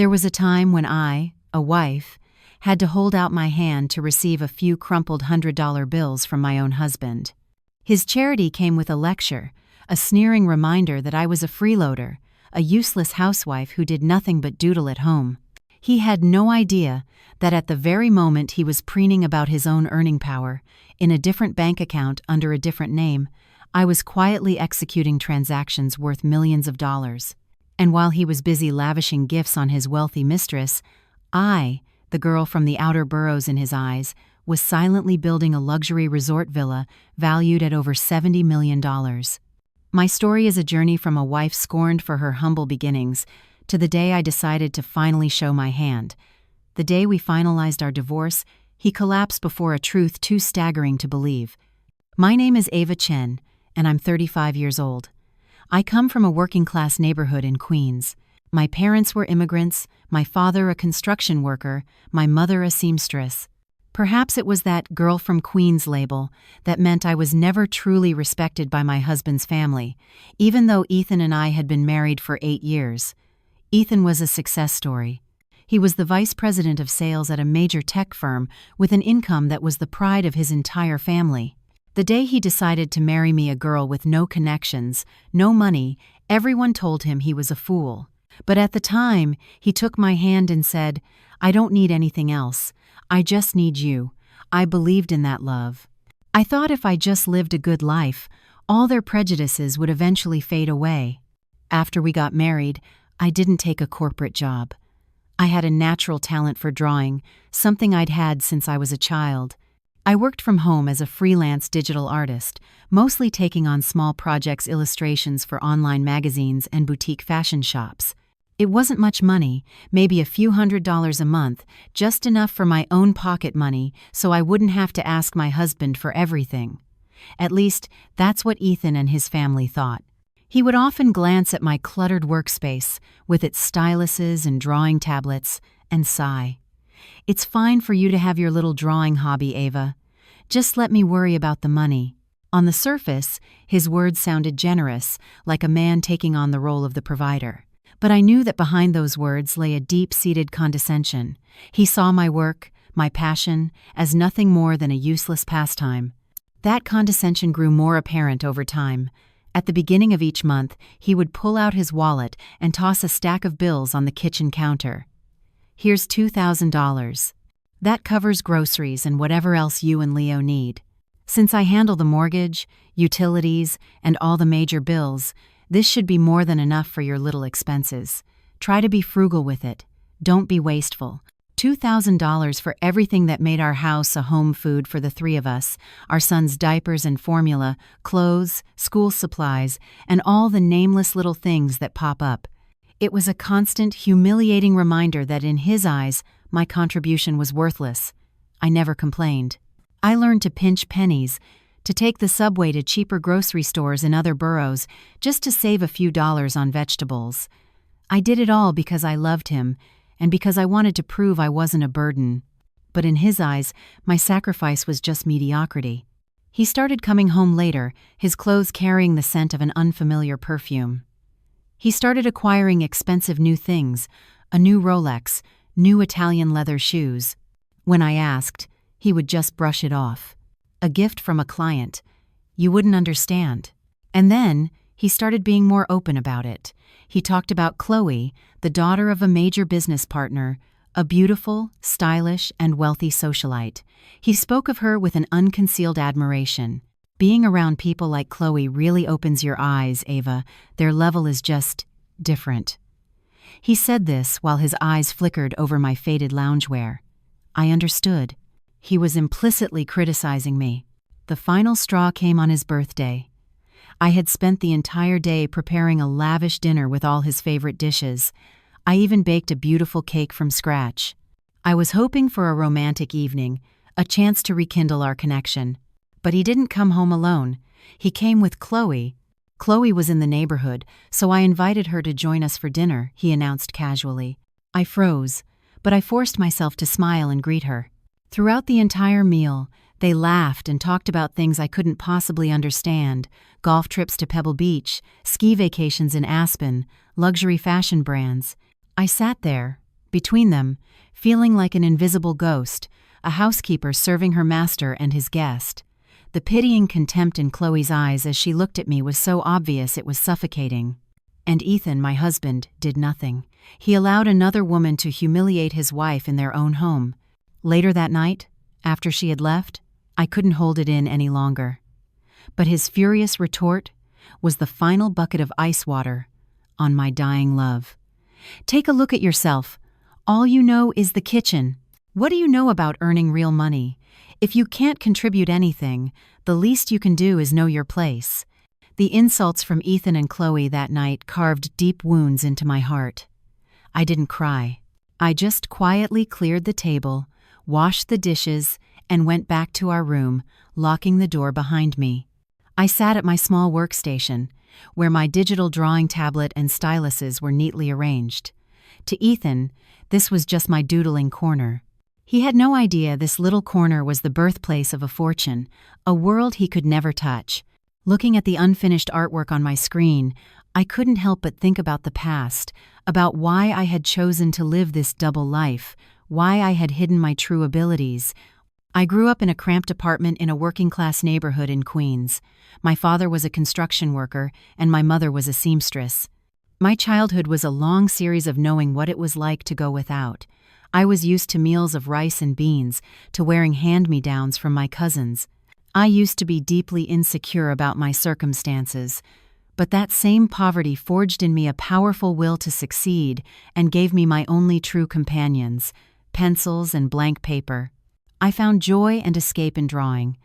There was a time when I, a wife, had to hold out my hand to receive a few crumpled $100 bills from my own husband. His charity came with a lecture, a sneering reminder that I was a freeloader, a useless housewife who did nothing but doodle at home. He had no idea that at the very moment he was preening about his own earning power, in a different bank account under a different name, I was quietly executing transactions worth millions of dollars. And while he was busy lavishing gifts on his wealthy mistress, I, the girl from the outer boroughs in his eyes, was silently building a luxury resort villa valued at over $70 million. My story is a journey from a wife scorned for her humble beginnings to the day I decided to finally show my hand. The day we finalized our divorce, he collapsed before a truth too staggering to believe. My name is Ava Chen, and I'm 35 years old. I come from a working-class neighborhood in Queens. My parents were immigrants, my father a construction worker, my mother a seamstress. Perhaps it was that girl from Queens label that meant I was never truly respected by my husband's family, even though Ethan and I had been married for 8 years. Ethan was a success story. He was the vice president of sales at a major tech firm with an income that was the pride of his entire family. The day he decided to marry me, a girl with no connections, no money, everyone told him he was a fool. But at the time, he took my hand and said, "I don't need anything else. I just need you." I believed in that love. I thought if I just lived a good life, all their prejudices would eventually fade away. After we got married, I didn't take a corporate job. I had a natural talent for drawing, something I'd had since I was a child. I worked from home as a freelance digital artist, mostly taking on small projects, illustrations for online magazines and boutique fashion shops. It wasn't much money, maybe a few $100s a month, just enough for my own pocket money so I wouldn't have to ask my husband for everything. At least, that's what Ethan and his family thought. He would often glance at my cluttered workspace with its styluses and drawing tablets and sigh. "It's fine for you to have your little drawing hobby, Ava. Just let me worry about the money." On the surface, his words sounded generous, like a man taking on the role of the provider. But I knew that behind those words lay a deep-seated condescension. He saw my work, my passion, as nothing more than a useless pastime. That condescension grew more apparent over time. At the beginning of each month, he would pull out his wallet and toss a stack of bills on the kitchen counter. "Here's $2,000. That covers groceries and whatever else you and Leo need. Since I handle the mortgage, utilities, and all the major bills, this should be more than enough for your little expenses. Try to be frugal with it. Don't be wasteful. $2,000 for everything that made our house a home food for the three of us, our son's diapers and formula, clothes, school supplies, and all the nameless little things that pop up." It was a constant, humiliating reminder that in his eyes, my contribution was worthless. I never complained. I learned to pinch pennies, to take the subway to cheaper grocery stores in other boroughs just to save a few dollars on vegetables. I did it all because I loved him and because I wanted to prove I wasn't a burden. But in his eyes, my sacrifice was just mediocrity. He started coming home later, his clothes carrying the scent of an unfamiliar perfume. He started acquiring expensive new things, a new Rolex, new Italian leather shoes. When I asked, he would just brush it off. "A gift from a client. You wouldn't understand." And then, he started being more open about it. He talked about Chloe, the daughter of a major business partner, a beautiful, stylish, and wealthy socialite. He spoke of her with an unconcealed admiration. "Being around people like Chloe really opens your eyes, Ava. Their level is just different." He said this while his eyes flickered over my faded loungewear. I understood. He was implicitly criticizing me. The final straw came on his birthday. I had spent the entire day preparing a lavish dinner with all his favorite dishes. I even baked a beautiful cake from scratch. I was hoping for a romantic evening, a chance to rekindle our connection. But he didn't come home alone. He came with Chloe. Chloe was in the neighborhood, so I invited her to join us for dinner, he announced casually. I froze, but I forced myself to smile and greet her. Throughout the entire meal, they laughed and talked about things I couldn't possibly understand: golf trips to Pebble Beach, ski vacations in Aspen, luxury fashion brands. I sat there, Between them, feeling like an invisible ghost, a housekeeper serving her master and his guest. The pitying contempt in Chloe's eyes as she looked at me was so obvious it was suffocating. And Ethan, my husband, did nothing. He allowed another woman to humiliate his wife in their own home. Later that night, after she had left, I couldn't hold it in any longer. But his furious retort was the final bucket of ice water on my dying love. Take a look at yourself. All you know is the kitchen. What do you know about earning real money? If you can't contribute anything, the least you can do is know your place. The insults from Ethan and Chloe that night carved deep wounds into my heart. I didn't cry. I just quietly cleared the table, washed the dishes, and went back to our room, locking the door behind me. I sat at my small workstation, where my digital drawing tablet and styluses were neatly arranged. To Ethan, this was just my doodling corner. He had no idea this little corner was the birthplace of a fortune, a world he could never touch. Looking at the unfinished artwork on my screen, I couldn't help but think about the past, about why I had chosen to live this double life, why I had hidden my true abilities. I grew up in a cramped apartment in a working-class neighborhood in Queens. My father was a construction worker, and my mother was a seamstress. My childhood was a long series of knowing what it was like to go without. I was used to meals of rice and beans, to wearing hand-me-downs from my cousins. I used to be deeply insecure about my circumstances, but that same poverty forged in me a powerful will to succeed and gave me my only true companions, pencils and blank paper. I found joy and escape in drawing.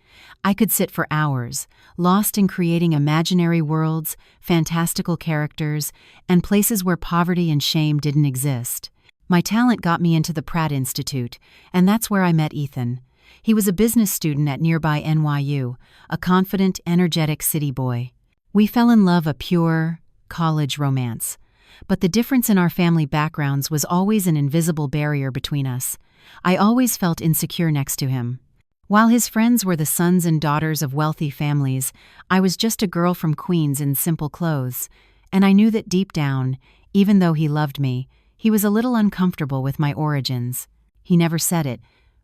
I could sit for hours, lost in creating imaginary worlds, fantastical characters, and places where poverty and shame didn't exist. My talent got me into the Pratt Institute, and that's where I met Ethan. He was a business student at nearby NYU, a confident, energetic city boy. We fell in love, a pure, college romance. But the difference in our family backgrounds was always an invisible barrier between us. I always felt insecure next to him. While his friends were the sons and daughters of wealthy families, I was just a girl from Queens in simple clothes, and I knew that deep down, even though he loved me, he was a little uncomfortable with my origins. He never said it,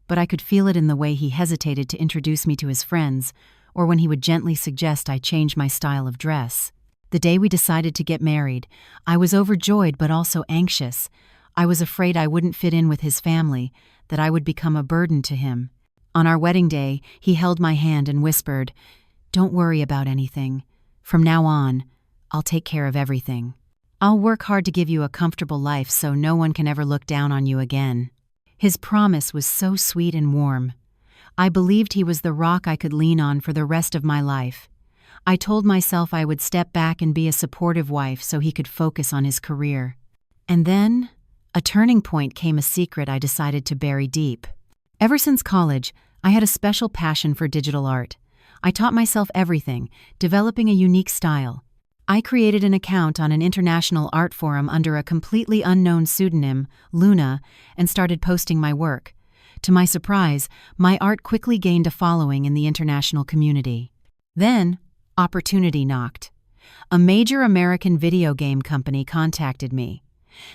but I could feel it in the way he hesitated to introduce me to his friends, or when he would gently suggest I change my style of dress. The day we decided to get married, I was overjoyed but also anxious. I was afraid I wouldn't fit in with his family, that I would become a burden to him. On our wedding day, he held my hand and whispered, "Don't worry about anything. From now on, I'll take care of everything. I'll work hard to give you a comfortable life so no one can ever look down on you again." His promise was so sweet and warm. I believed he was the rock I could lean on for the rest of my life. I told myself I would step back and be a supportive wife so he could focus on his career. And then, a turning point came, a secret I decided to bury deep. Ever since college, I had a special passion for digital art. I taught myself everything, developing a unique style. I created an account on an international art forum under a completely unknown pseudonym, Luna, and started posting my work. To my surprise, my art quickly gained a following in the international community. Then, opportunity knocked. A major American video game company contacted me.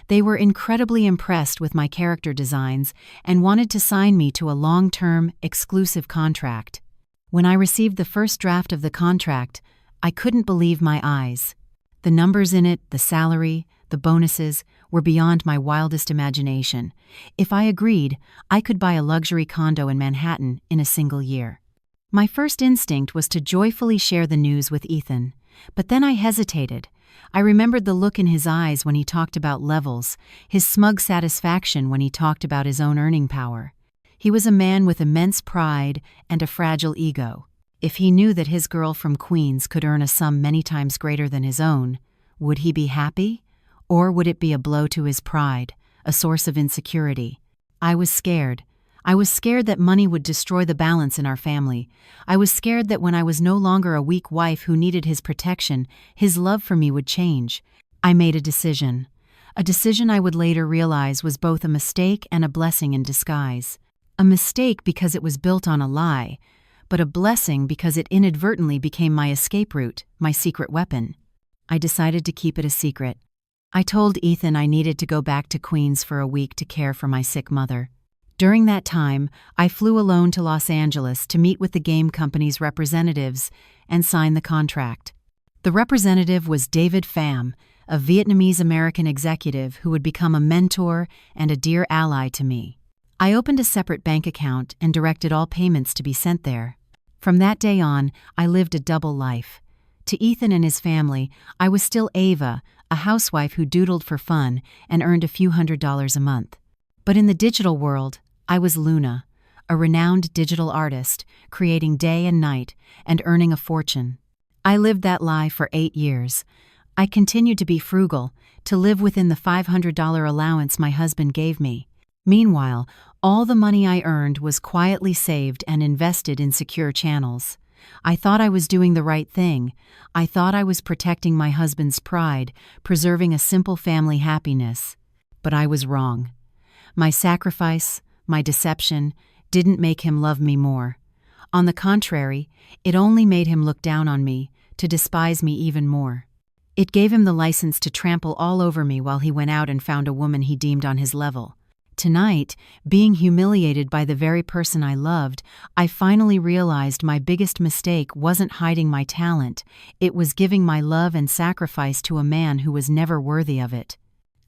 They were incredibly impressed with my character designs and wanted to sign me to a long-term, exclusive contract. When I received the first draft of the contract, I couldn't believe my eyes. The numbers in it, the salary, the bonuses, were beyond my wildest imagination. If I agreed, I could buy a luxury condo in Manhattan in a single year. My first instinct was to joyfully share the news with Ethan, but then I hesitated. I remembered the look in his eyes when he talked about levels, his smug satisfaction when he talked about his own earning power. He was a man with immense pride and a fragile ego. If he knew that his girl from Queens could earn a sum many times greater than his own, would he be happy? Or would it be a blow to his pride, a source of insecurity? I was scared. I was scared that money would destroy the balance in our family. I was scared that when I was no longer a weak wife who needed his protection, his love for me would change. I made a decision I would later realize was both a mistake and a blessing in disguise. A mistake because it was built on a lie, but a blessing because it inadvertently became my escape route, my secret weapon. I decided to keep it a secret. I told Ethan I needed to go back to Queens for a week to care for my sick mother. During that time, I flew alone to Los Angeles to meet with the game company's representatives and sign the contract. The representative was David Pham, a Vietnamese-American executive who would become a mentor and a dear ally to me. I opened a separate bank account and directed all payments to be sent there. From that day on, I lived a double life. To Ethan and his family, I was still Ava, a housewife who doodled for fun and earned a few $100s a month. But in the digital world, I was Luna, a renowned digital artist, creating day and night and earning a fortune. I lived that lie for 8 years. I continued to be frugal, to live within the $500 allowance my husband gave me. Meanwhile, all the money I earned was quietly saved and invested in secure channels. I thought I was doing the right thing. I thought I was protecting my husband's pride, preserving a simple family happiness. But I was wrong. My sacrifice, my deception, didn't make him love me more. On the contrary, it only made him look down on me, to despise me even more. It gave him the license to trample all over me while he went out and found a woman he deemed on his level. Tonight, being humiliated by the very person I loved, I finally realized my biggest mistake wasn't hiding my talent, it was giving my love and sacrifice to a man who was never worthy of it.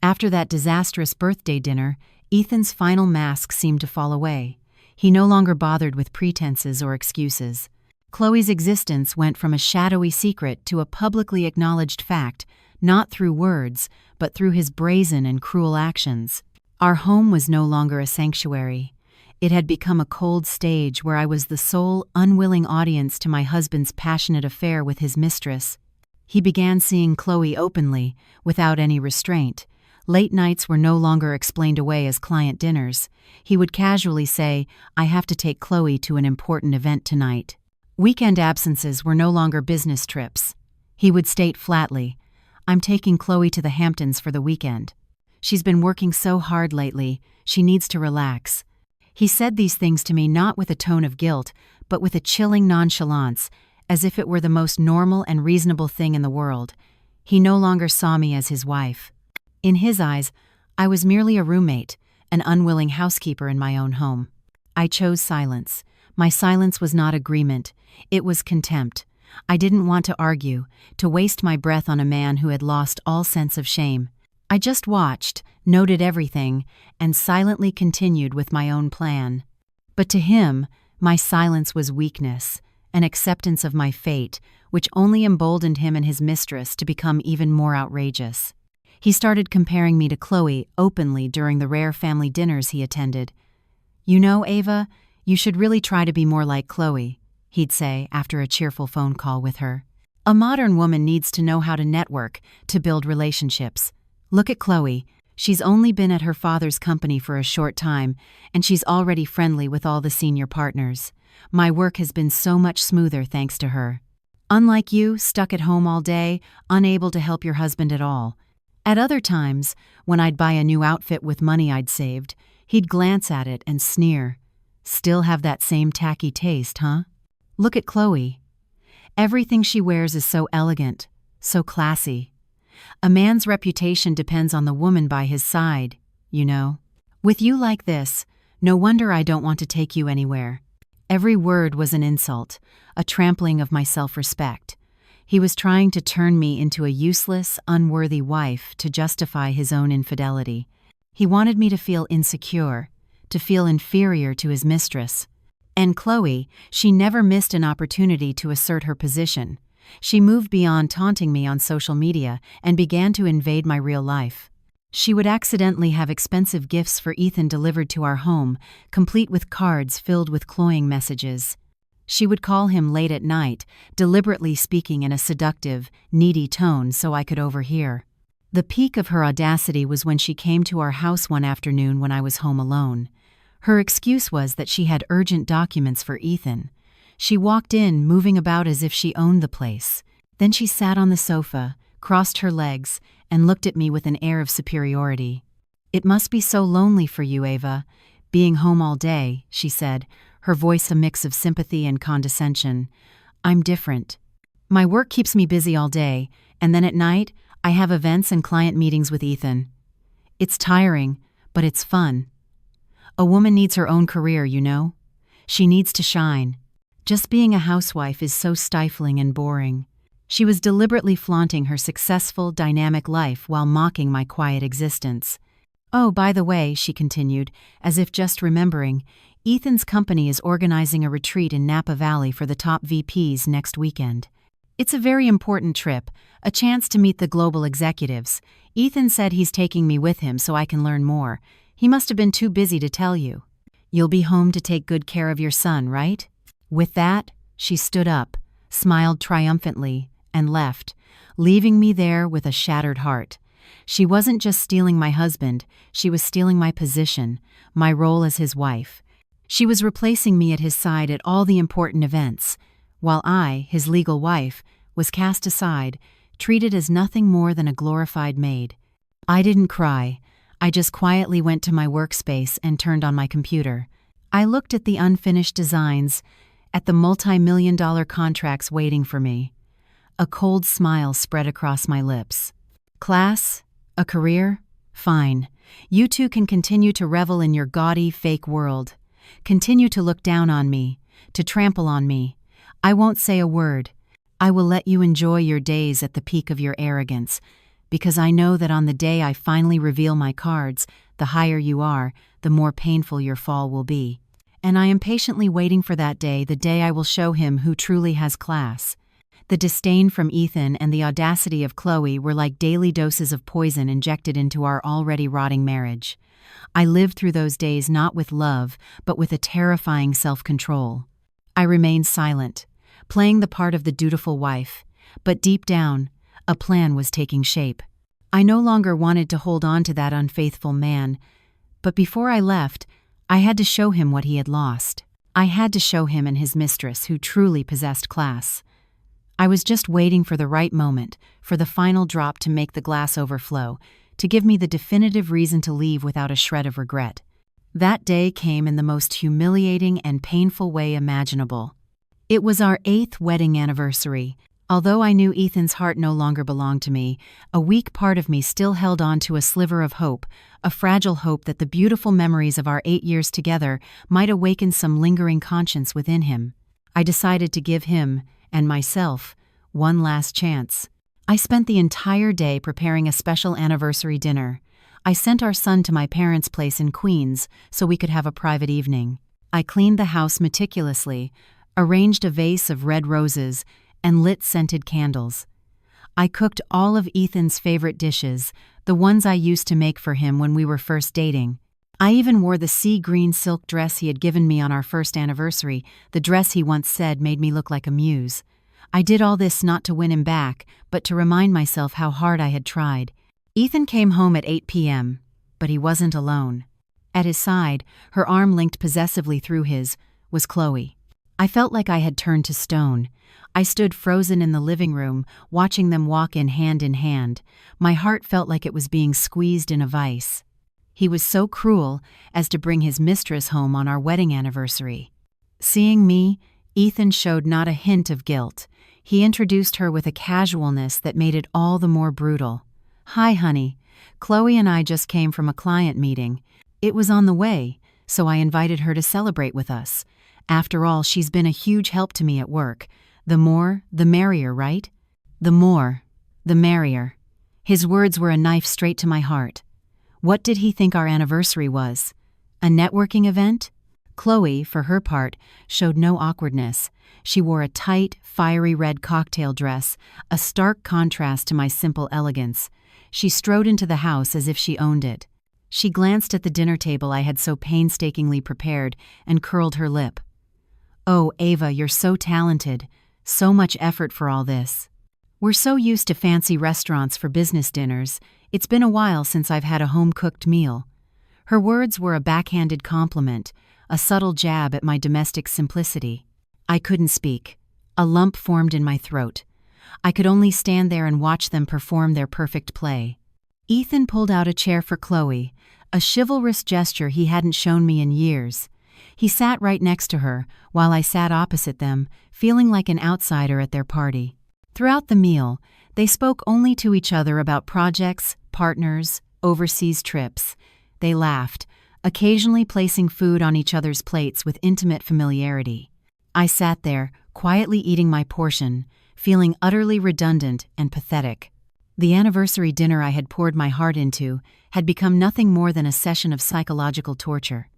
After that disastrous birthday dinner, Ethan's final mask seemed to fall away. He no longer bothered with pretenses or excuses. Chloe's existence went from a shadowy secret to a publicly acknowledged fact, not through words, but through his brazen and cruel actions. Our home was no longer a sanctuary. It had become a cold stage where I was the sole, unwilling audience to my husband's passionate affair with his mistress. He began seeing Chloe openly, without any restraint. Late nights were no longer explained away as client dinners. He would casually say, "I have to take Chloe to an important event tonight." Weekend absences were no longer business trips. He would state flatly, "I'm taking Chloe to the Hamptons for the weekend. She's been working so hard lately, she needs to relax." He said these things to me not with a tone of guilt, but with a chilling nonchalance, as if it were the most normal and reasonable thing in the world. He no longer saw me as his wife. In his eyes, I was merely a roommate, an unwilling housekeeper in my own home. I chose silence. My silence was not agreement, it was contempt. I didn't want to argue, to waste my breath on a man who had lost all sense of shame. I just watched, noted everything, and silently continued with my own plan. But to him, my silence was weakness, an acceptance of my fate, which only emboldened him and his mistress to become even more outrageous. He started comparing me to Chloe openly during the rare family dinners he attended. "You know, Ava, you should really try to be more like Chloe," he'd say after a cheerful phone call with her. "A modern woman needs to know how to network, to build relationships. Look at Chloe. She's only been at her father's company for a short time, and she's already friendly with all the senior partners. My work has been so much smoother thanks to her. Unlike you, stuck at home all day, unable to help your husband at all." At other times, when I'd buy a new outfit with money I'd saved, he'd glance at it and sneer. "Still have that same tacky taste, huh? Look at Chloe. Everything she wears is so elegant, so classy. A man's reputation depends on the woman by his side, you know. With you like this, no wonder I don't want to take you anywhere." Every word was an insult, a trampling of my self-respect. He was trying to turn me into a useless, unworthy wife to justify his own infidelity. He wanted me to feel insecure, to feel inferior to his mistress. And Chloe, she never missed an opportunity to assert her position. She moved beyond taunting me on social media and began to invade my real life. She would accidentally have expensive gifts for Ethan delivered to our home, complete with cards filled with cloying messages. She would call him late at night, deliberately speaking in a seductive, needy tone so I could overhear. The peak of her audacity was when she came to our house one afternoon when I was home alone. Her excuse was that she had urgent documents for Ethan. She walked in, moving about as if she owned the place. Then she sat on the sofa, crossed her legs, and looked at me with an air of superiority. "It must be so lonely for you, Ava, being home all day," she said, her voice a mix of sympathy and condescension. "I'm different. My work keeps me busy all day, and then at night, I have events and client meetings with Ethan. It's tiring, but it's fun. A woman needs her own career, you know? She needs to shine. Just being a housewife is so stifling and boring. She was deliberately flaunting her successful, dynamic life while mocking my quiet existence. Oh, by the way, she continued, as if just remembering, Ethan's company is organizing a retreat in Napa Valley for the top VPs next weekend. It's a very important trip, a chance to meet the global executives. Ethan said he's taking me with him so I can learn more. He must have been too busy to tell you. You'll be home to take good care of your son, right? With that, she stood up, smiled triumphantly, and left, leaving me there with a shattered heart. She wasn't just stealing my husband, she was stealing my position, my role as his wife. She was replacing me at his side at all the important events, while I, his legal wife, was cast aside, treated as nothing more than a glorified maid. I didn't cry. I just quietly went to my workspace and turned on my computer. I looked at the unfinished designs, at the multi-million-dollar contracts waiting for me. A cold smile spread across my lips. Class? A career? Fine. You two can continue to revel in your gaudy, fake world. Continue to look down on me, to trample on me. I won't say a word. I will let you enjoy your days at the peak of your arrogance, because I know that on the day I finally reveal my cards, the higher you are, the more painful your fall will be. And I am patiently waiting for that day, the day I will show him who truly has class. The disdain from Ethan and the audacity of Chloe were like daily doses of poison injected into our already rotting marriage. I lived through those days not with love, but with a terrifying self-control. I remained silent, playing the part of the dutiful wife, but deep down, a plan was taking shape. I no longer wanted to hold on to that unfaithful man, but before I left, I had to show him what he had lost. I had to show him and his mistress who truly possessed class. I was just waiting for the right moment, for the final drop to make the glass overflow, to give me the definitive reason to leave without a shred of regret. That day came in the most humiliating and painful way imaginable. It was our 8th wedding anniversary. Although I knew Ethan's heart no longer belonged to me, a weak part of me still held on to a sliver of hope, a fragile hope that the beautiful memories of our 8 years together might awaken some lingering conscience within him. I decided to give him, and myself, one last chance. I spent the entire day preparing a special anniversary dinner. I sent our son to my parents' place in Queens so we could have a private evening. I cleaned the house meticulously, arranged a vase of red roses, and lit scented candles. I cooked all of Ethan's favorite dishes, the ones I used to make for him when we were first dating. I even wore the sea green silk dress he had given me on our first anniversary, the dress he once said made me look like a muse. I did all this not to win him back, but to remind myself how hard I had tried. Ethan came home at 8 p.m., but he wasn't alone. At his side, her arm linked possessively through his, was Chloe. I felt like I had turned to stone. I stood frozen in the living room, watching them walk in hand. My heart felt like it was being squeezed in a vice. He was so cruel as to bring his mistress home on our wedding anniversary. Seeing me, Ethan showed not a hint of guilt. He introduced her with a casualness that made it all the more brutal. "Hi, honey. Chloe and I just came from a client meeting. It was on the way, so I invited her to celebrate with us. After all, she's been a huge help to me at work. The more, the merrier, right? The more, the merrier." His words were a knife straight to my heart. What did he think our anniversary was? A networking event? Chloe, for her part, showed no awkwardness. She wore a tight, fiery red cocktail dress, a stark contrast to my simple elegance. She strode into the house as if she owned it. She glanced at the dinner table I had so painstakingly prepared and curled her lip. "Oh, Ava, you're so talented. So much effort for all this. We're so used to fancy restaurants for business dinners. It's been a while since I've had a home-cooked meal." Her words were a backhanded compliment, a subtle jab at my domestic simplicity. I couldn't speak. A lump formed in my throat. I could only stand there and watch them perform their perfect play. Ethan pulled out a chair for Chloe, a chivalrous gesture he hadn't shown me in years. He sat right next to her, while I sat opposite them, feeling like an outsider at their party. Throughout the meal, they spoke only to each other about projects, partners, overseas trips. They laughed, occasionally placing food on each other's plates with intimate familiarity. I sat there, quietly eating my portion, feeling utterly redundant and pathetic. The anniversary dinner I had poured my heart into had become nothing more than a session of psychological torture.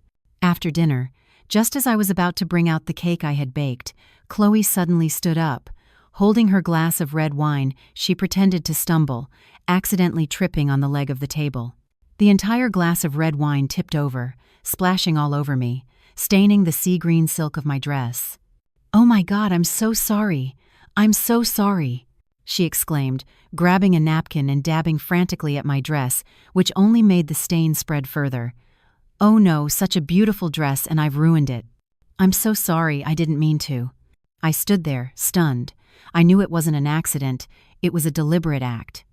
After dinner, just as I was about to bring out the cake I had baked, Chloe suddenly stood up. Holding her glass of red wine, she pretended to stumble, accidentally tripping on the leg of the table. The entire glass of red wine tipped over, splashing all over me, staining the sea-green silk of my dress. "Oh my God, I'm so sorry. I'm so sorry," she exclaimed, grabbing a napkin and dabbing frantically at my dress, which only made the stain spread further. "Oh no, such a beautiful dress and I've ruined it. I'm so sorry, I didn't mean to." I stood there, stunned. I knew it wasn't an accident, it was a deliberate act.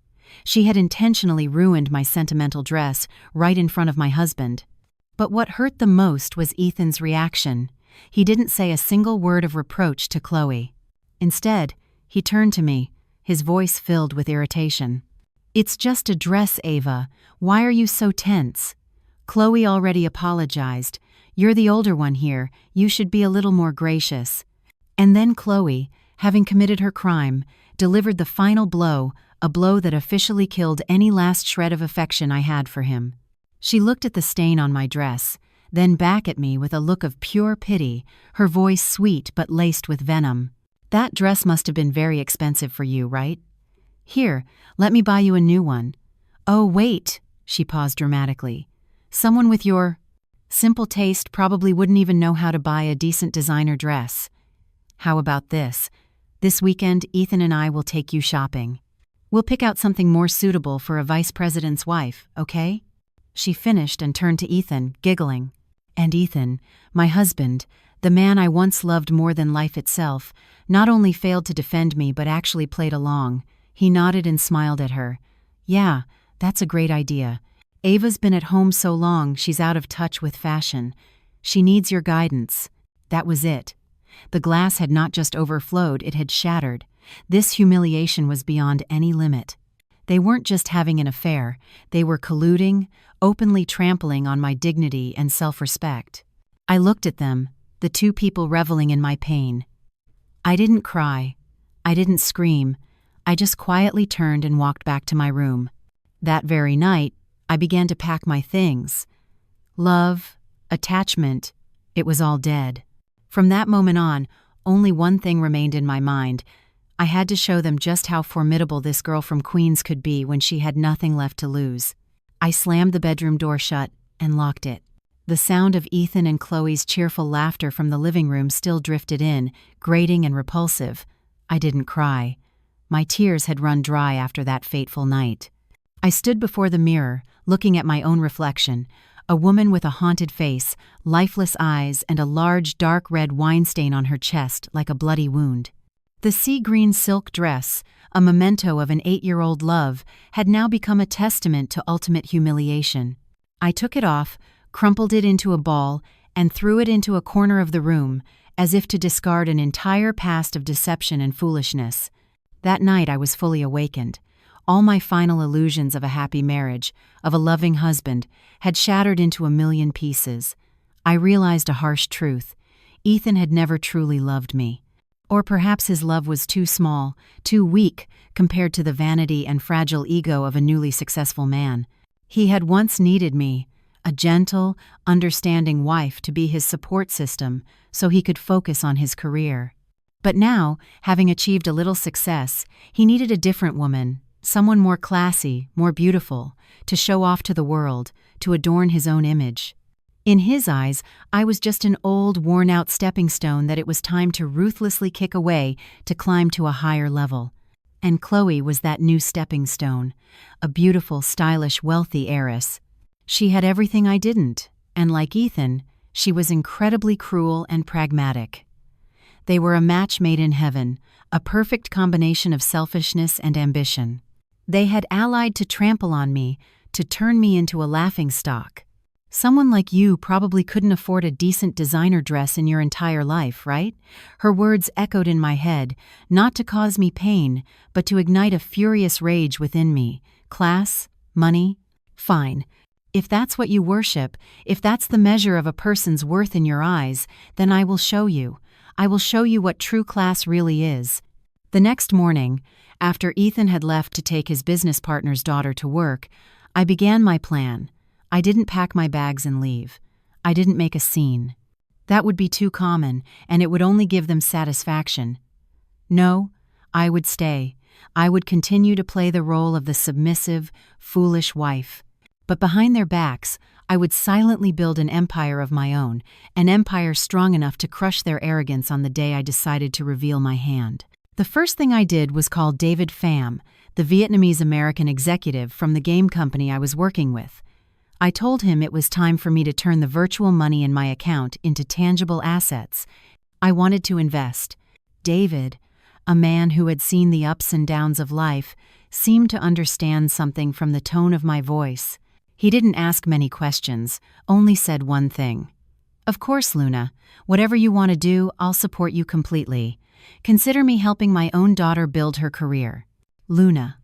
She had intentionally ruined my sentimental dress right in front of my husband. But what hurt the most was Ethan's reaction. He didn't say a single word of reproach to Chloe. Instead, he turned to me, his voice filled with irritation. "It's just a dress, Ava. Why are you so tense? Chloe already apologized. You're the older one here, you should be a little more gracious." And then Chloe, having committed her crime, delivered the final blow, a blow that officially killed any last shred of affection I had for him. She looked at the stain on my dress, then back at me with a look of pure pity, her voice sweet but laced with venom. "That dress must have been very expensive for you, right? Here, let me buy you a new one." "Oh, wait," she paused dramatically. "Someone with your simple taste probably wouldn't even know how to buy a decent designer dress. How about this? This weekend, Ethan and I will take you shopping. We'll pick out something more suitable for a vice president's wife, okay?" She finished and turned to Ethan, giggling. And Ethan, my husband, the man I once loved more than life itself, not only failed to defend me but actually played along. He nodded and smiled at her. "Yeah, that's a great idea. Ava's been at home so long she's out of touch with fashion. She needs your guidance." That was it. The glass had not just overflowed, it had shattered. This humiliation was beyond any limit. They weren't just having an affair, they were colluding, openly trampling on my dignity and self-respect. I looked at them, the two people reveling in my pain. I didn't cry. I didn't scream. I just quietly turned and walked back to my room. That very night, I began to pack my things. Love, attachment, it was all dead. From that moment on, only one thing remained in my mind. I had to show them just how formidable this girl from Queens could be when she had nothing left to lose. I slammed the bedroom door shut and locked it. The sound of Ethan and Chloe's cheerful laughter from the living room still drifted in, grating and repulsive. I didn't cry. My tears had run dry after that fateful night. I stood before the mirror, looking at my own reflection, a woman with a haunted face, lifeless eyes, and a large dark red wine stain on her chest like a bloody wound. The sea-green silk dress, a memento of an 8-year-old love, had now become a testament to ultimate humiliation. I took it off, crumpled it into a ball, and threw it into a corner of the room, as if to discard an entire past of deception and foolishness. That night I was fully awakened. All my final illusions of a happy marriage, of a loving husband, had shattered into a million pieces. I realized a harsh truth. Ethan had never truly loved me. Or perhaps his love was too small, too weak, compared to the vanity and fragile ego of a newly successful man. He had once needed me, a gentle, understanding wife to be his support system so he could focus on his career. But now, having achieved a little success, he needed a different woman, someone more classy, more beautiful, to show off to the world, to adorn his own image. In his eyes, I was just an old, worn-out stepping stone that it was time to ruthlessly kick away to climb to a higher level. And Chloe was that new stepping stone, a beautiful, stylish, wealthy heiress. She had everything I didn't, and like Ethan, she was incredibly cruel and pragmatic. They were a match made in heaven, a perfect combination of selfishness and ambition. They had allied to trample on me, to turn me into a laughingstock. Someone like you probably couldn't afford a decent designer dress in your entire life, right? Her words echoed in my head, not to cause me pain, but to ignite a furious rage within me. Class? Money? Fine. If that's what you worship, if that's the measure of a person's worth in your eyes, then I will show you. I will show you what true class really is. The next morning, after Ethan had left to take his business partner's daughter to work, I began my plan. I didn't pack my bags and leave. I didn't make a scene. That would be too common, and it would only give them satisfaction. No, I would stay. I would continue to play the role of the submissive, foolish wife. But behind their backs, I would silently build an empire of my own, an empire strong enough to crush their arrogance on the day I decided to reveal my hand. The first thing I did was call David Pham, the Vietnamese-American executive from the game company I was working with. I told him it was time for me to turn the virtual money in my account into tangible assets. I wanted to invest. David, a man who had seen the ups and downs of life, seemed to understand something from the tone of my voice. He didn't ask many questions, only said one thing. "Of course, Luna. Whatever you want to do, I'll support you completely. Consider me helping my own daughter build her career." Luna.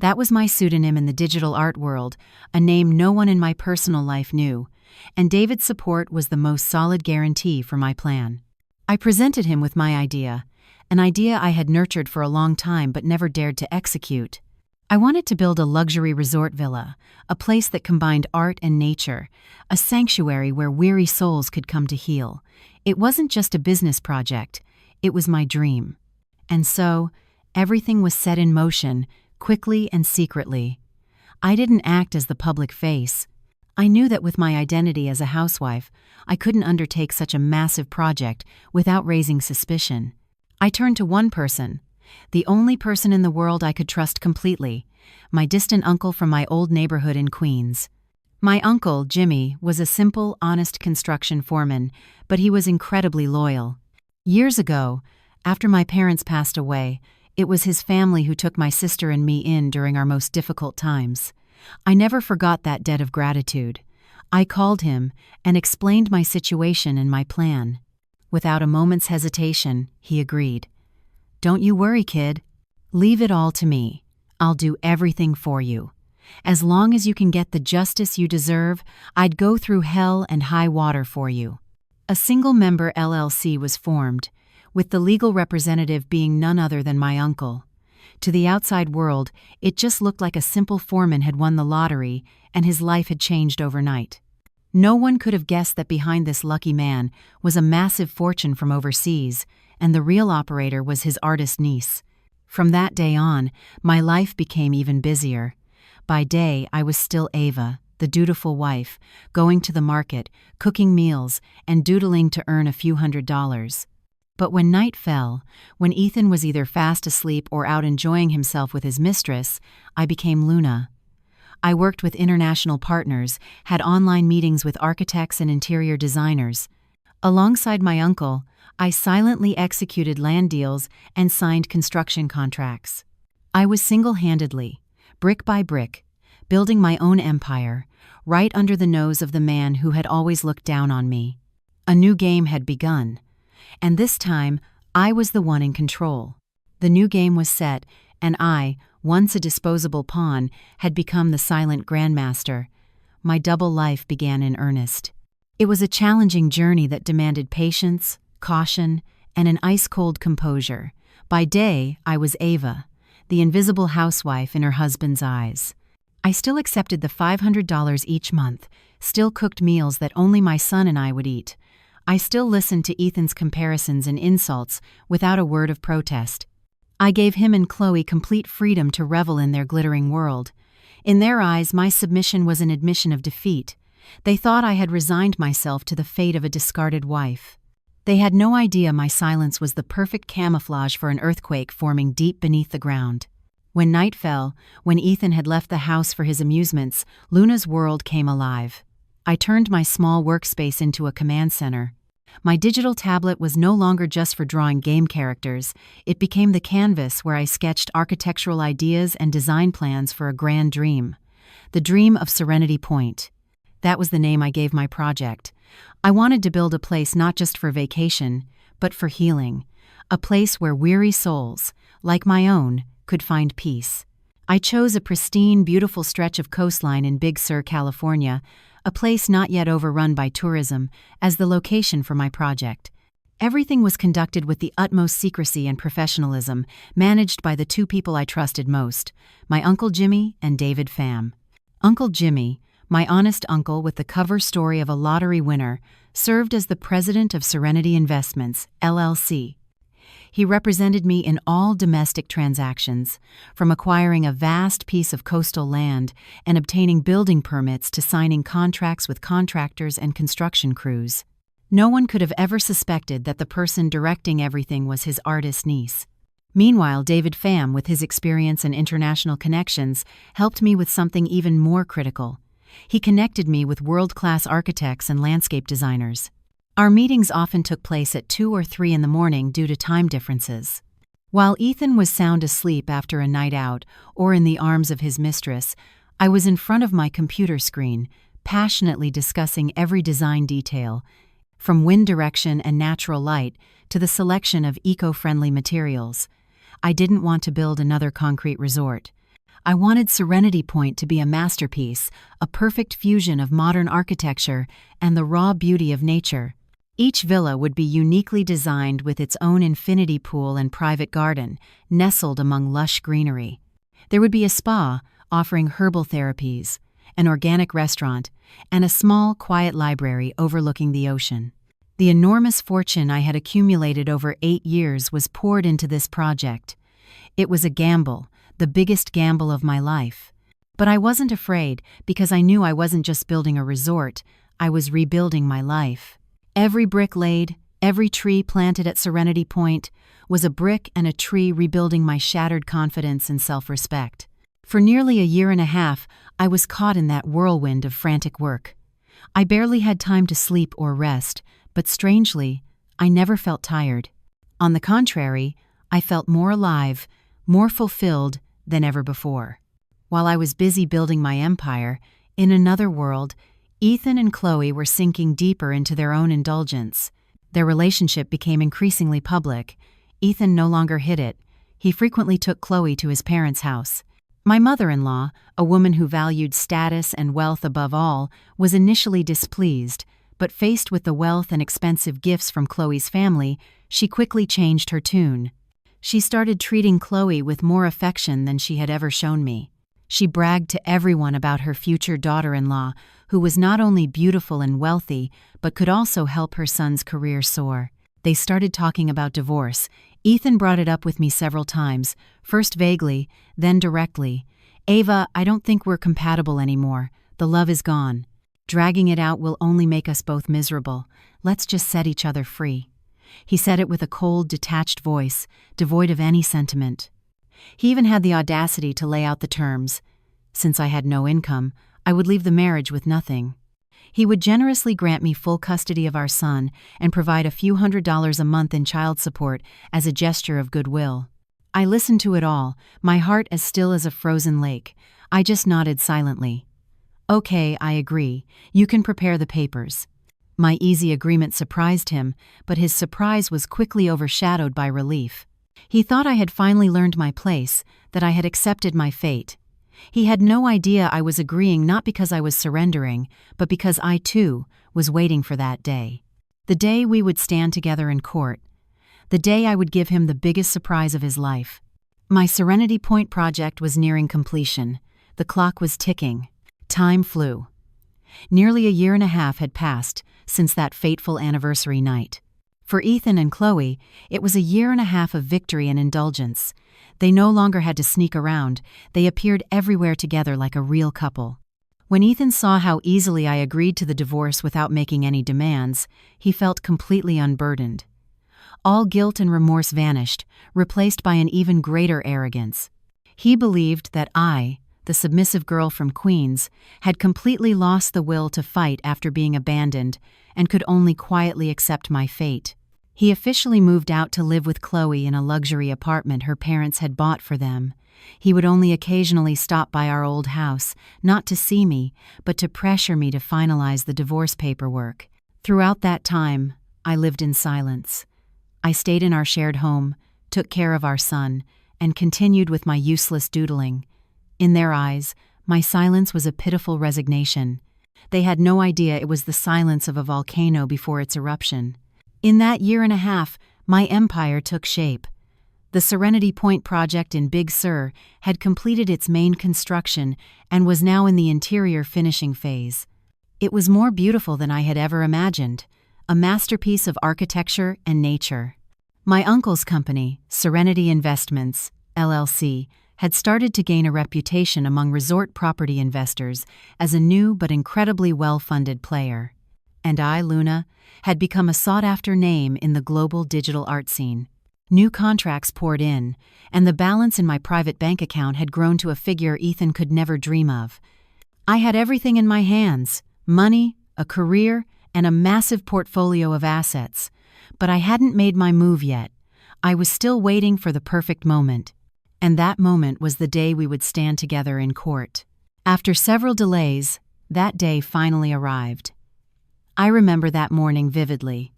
That was my pseudonym in the digital art world, a name no one in my personal life knew, and David's support was the most solid guarantee for my plan. I presented him with my idea, an idea I had nurtured for a long time but never dared to execute. I wanted to build a luxury resort villa, a place that combined art and nature, a sanctuary where weary souls could come to heal. It wasn't just a business project, it was my dream. And so, everything was set in motion, quickly and secretly. I didn't act as the public face. I knew that with my identity as a housewife, I couldn't undertake such a massive project without raising suspicion. I turned to one person, the only person in the world I could trust completely, my distant uncle from my old neighborhood in Queens. My uncle, Jimmy, was a simple, honest construction foreman, but he was incredibly loyal. Years ago, after my parents passed away, it was his family who took my sister and me in during our most difficult times. I never forgot that debt of gratitude. I called him and explained my situation and my plan. Without a moment's hesitation, he agreed. "Don't you worry, kid. Leave it all to me. I'll do everything for you. As long as you can get the justice you deserve, I'd go through hell and high water for you." A single-member LLC was formed, with the legal representative being none other than my uncle. To the outside world, it just looked like a simple foreman had won the lottery and his life had changed overnight. No one could have guessed that behind this lucky man was a massive fortune from overseas, and the real operator was his artist niece. From that day on, my life became even busier. By day, I was still Ava, the dutiful wife, going to the market, cooking meals, and doodling to earn a few $100s. But when night fell, when Ethan was either fast asleep or out enjoying himself with his mistress, I became Luna. I worked with international partners, had online meetings with architects and interior designers. Alongside my uncle, I silently executed land deals and signed construction contracts. I was single-handedly, brick by brick, building my own empire, right under the nose of the man who had always looked down on me. A new game had begun. And this time, I was the one in control. The new game was set, and I, once a disposable pawn, had become the silent grandmaster. My double life began in earnest. It was a challenging journey that demanded patience, caution, and an ice-cold composure. By day, I was Ava, the invisible housewife in her husband's eyes. I still accepted the $500 each month, still cooked meals that only my son and I would eat. I still listened to Ethan's comparisons and insults without a word of protest. I gave him and Chloe complete freedom to revel in their glittering world. In their eyes, my submission was an admission of defeat. They thought I had resigned myself to the fate of a discarded wife. They had no idea my silence was the perfect camouflage for an earthquake forming deep beneath the ground. When night fell, when Ethan had left the house for his amusements, Luna's world came alive. I turned my small workspace into a command center. My digital tablet was no longer just for drawing game characters, it became the canvas where I sketched architectural ideas and design plans for a grand dream. The dream of Serenity Point. That was the name I gave my project. I wanted to build a place not just for vacation, but for healing. A place where weary souls, like my own, could find peace. I chose a pristine, beautiful stretch of coastline in Big Sur, California, a place not yet overrun by tourism, as the location for my project. Everything was conducted with the utmost secrecy and professionalism, managed by the two people I trusted most, my Uncle Jimmy and David Pham. Uncle Jimmy, my honest uncle with the cover story of a lottery winner, served as the president of Serenity Investments, LLC. He represented me in all domestic transactions, from acquiring a vast piece of coastal land and obtaining building permits to signing contracts with contractors and construction crews. No one could have ever suspected that the person directing everything was his artist niece. Meanwhile, David Pham, with his experience and international connections, helped me with something even more critical. He connected me with world-class architects and landscape designers. Our meetings often took place at 2 or 3 in the morning due to time differences. While Ethan was sound asleep after a night out or in the arms of his mistress, I was in front of my computer screen, passionately discussing every design detail, from wind direction and natural light to the selection of eco-friendly materials. I didn't want to build another concrete resort. I wanted Serenity Point to be a masterpiece, a perfect fusion of modern architecture and the raw beauty of nature. Each villa would be uniquely designed with its own infinity pool and private garden, nestled among lush greenery. There would be a spa offering herbal therapies, an organic restaurant, and a small, quiet library overlooking the ocean. The enormous fortune I had accumulated over 8 years was poured into this project. It was a gamble, the biggest gamble of my life. But I wasn't afraid because I knew I wasn't just building a resort, I was rebuilding my life. Every brick laid, every tree planted at Serenity Point was a brick and a tree rebuilding my shattered confidence and self-respect. For nearly a year and a half, I was caught in that whirlwind of frantic work. I barely had time to sleep or rest, but strangely, I never felt tired. On the contrary, I felt more alive, more fulfilled than ever before. While I was busy building my empire, in another world, Ethan and Chloe were sinking deeper into their own indulgence. Their relationship became increasingly public. Ethan no longer hid it. He frequently took Chloe to his parents' house. My mother-in-law, a woman who valued status and wealth above all, was initially displeased, but faced with the wealth and expensive gifts from Chloe's family, she quickly changed her tune. She started treating Chloe with more affection than she had ever shown me. She bragged to everyone about her future daughter-in-law, who was not only beautiful and wealthy, but could also help her son's career soar. They started talking about divorce. Ethan brought it up with me several times, first vaguely, then directly. "Ava, I don't think we're compatible anymore. The love is gone. Dragging it out will only make us both miserable. Let's just set each other free." He said it with a cold, detached voice, devoid of any sentiment. He even had the audacity to lay out the terms. Since I had no income, I would leave the marriage with nothing. He would generously grant me full custody of our son and provide a few $100s a month in child support as a gesture of goodwill. I listened to it all, my heart as still as a frozen lake. I just nodded silently. "Okay, I agree. You can prepare the papers." My easy agreement surprised him, but his surprise was quickly overshadowed by relief. He thought I had finally learned my place, that I had accepted my fate. He had no idea I was agreeing not because I was surrendering, but because I, too, was waiting for that day. The day we would stand together in court. The day I would give him the biggest surprise of his life. My Serenity Point project was nearing completion. The clock was ticking. Time flew. Nearly a year and a half had passed since that fateful anniversary night. For Ethan and Chloe, it was a year and a half of victory and indulgence. They no longer had to sneak around. They appeared everywhere together like a real couple. When Ethan saw how easily I agreed to the divorce without making any demands, he felt completely unburdened. All guilt and remorse vanished, replaced by an even greater arrogance. He believed that I, the submissive girl from Queens, had completely lost the will to fight after being abandoned and could only quietly accept my fate. He officially moved out to live with Chloe in a luxury apartment her parents had bought for them. He would only occasionally stop by our old house, not to see me, but to pressure me to finalize the divorce paperwork. Throughout that time, I lived in silence. I stayed in our shared home, took care of our son, and continued with my useless doodling. In their eyes, my silence was a pitiful resignation. They had no idea it was the silence of a volcano before its eruption. In that year and a half, my empire took shape. The Serenity Point project in Big Sur had completed its main construction and was now in the interior finishing phase. It was more beautiful than I had ever imagined, a masterpiece of architecture and nature. My uncle's company, Serenity Investments, LLC, had started to gain a reputation among resort property investors as a new but incredibly well-funded player. And I, Luna, had become a sought-after name in the global digital art scene. New contracts poured in, and the balance in my private bank account had grown to a figure Ethan could never dream of. I had everything in my hands: money, a career, and a massive portfolio of assets. But I hadn't made my move yet. I was still waiting for the perfect moment. And that moment was the day we would stand together in court. After several delays, that day finally arrived. I remember that morning vividly.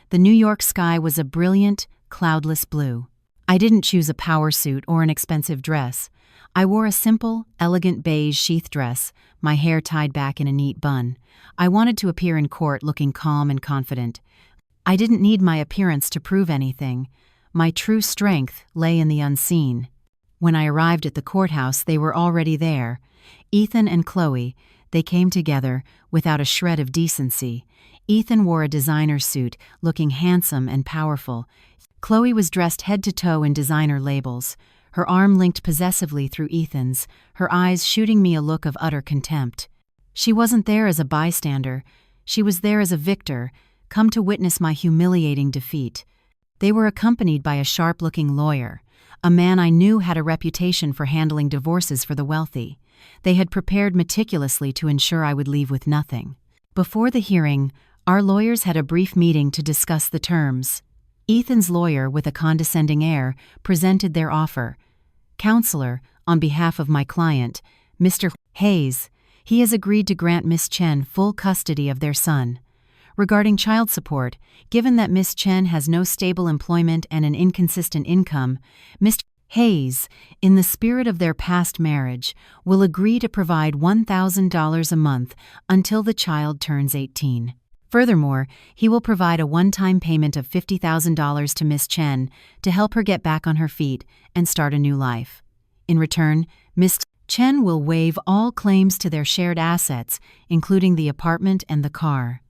The New York sky was a brilliant, cloudless blue. I didn't choose a power suit or an expensive dress. I wore a simple, elegant beige sheath dress, my hair tied back in a neat bun. I wanted to appear in court looking calm and confident. I didn't need my appearance to prove anything. My true strength lay in the unseen. When I arrived at the courthouse, they were already there. Ethan and Chloe, they came together without a shred of decency. Ethan wore a designer suit, looking handsome and powerful. Chloe was dressed head to toe in designer labels, her arm linked possessively through Ethan's, her eyes shooting me a look of utter contempt. She wasn't there as a bystander. She was there as a victor, come to witness my humiliating defeat. They were accompanied by a sharp-looking lawyer, a man I knew had a reputation for handling divorces for the wealthy. They had prepared meticulously to ensure I would leave with nothing. Before the hearing, our lawyers had a brief meeting to discuss the terms. Ethan's lawyer, with a condescending air, presented their offer. "Counselor, on behalf of my client, Mr. Hayes, he has agreed to grant Miss Chen full custody of their son. Regarding child support, given that Miss Chen has no stable employment and an inconsistent income, Mr. Hayes, in the spirit of their past marriage, will agree to provide $1,000 a month until the child turns 18. Furthermore, he will provide a one-time payment of $50,000 to Miss Chen to help her get back on her feet and start a new life. In return, Miss Chen will waive all claims to their shared assets, including the apartment and the car."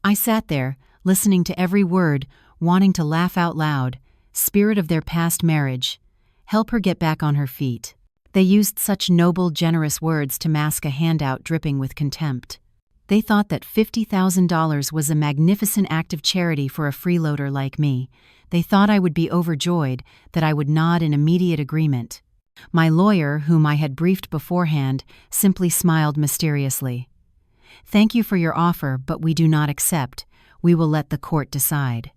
I sat there, listening to every word, wanting to laugh out loud. Spirit of their past marriage. Help her get back on her feet. They used such noble, generous words to mask a handout dripping with contempt. They thought that $50,000 was a magnificent act of charity for a freeloader like me. They thought I would be overjoyed, that I would nod in immediate agreement. My lawyer, whom I had briefed beforehand, simply smiled mysteriously. "Thank you for your offer, but we do not accept. We will let the court decide."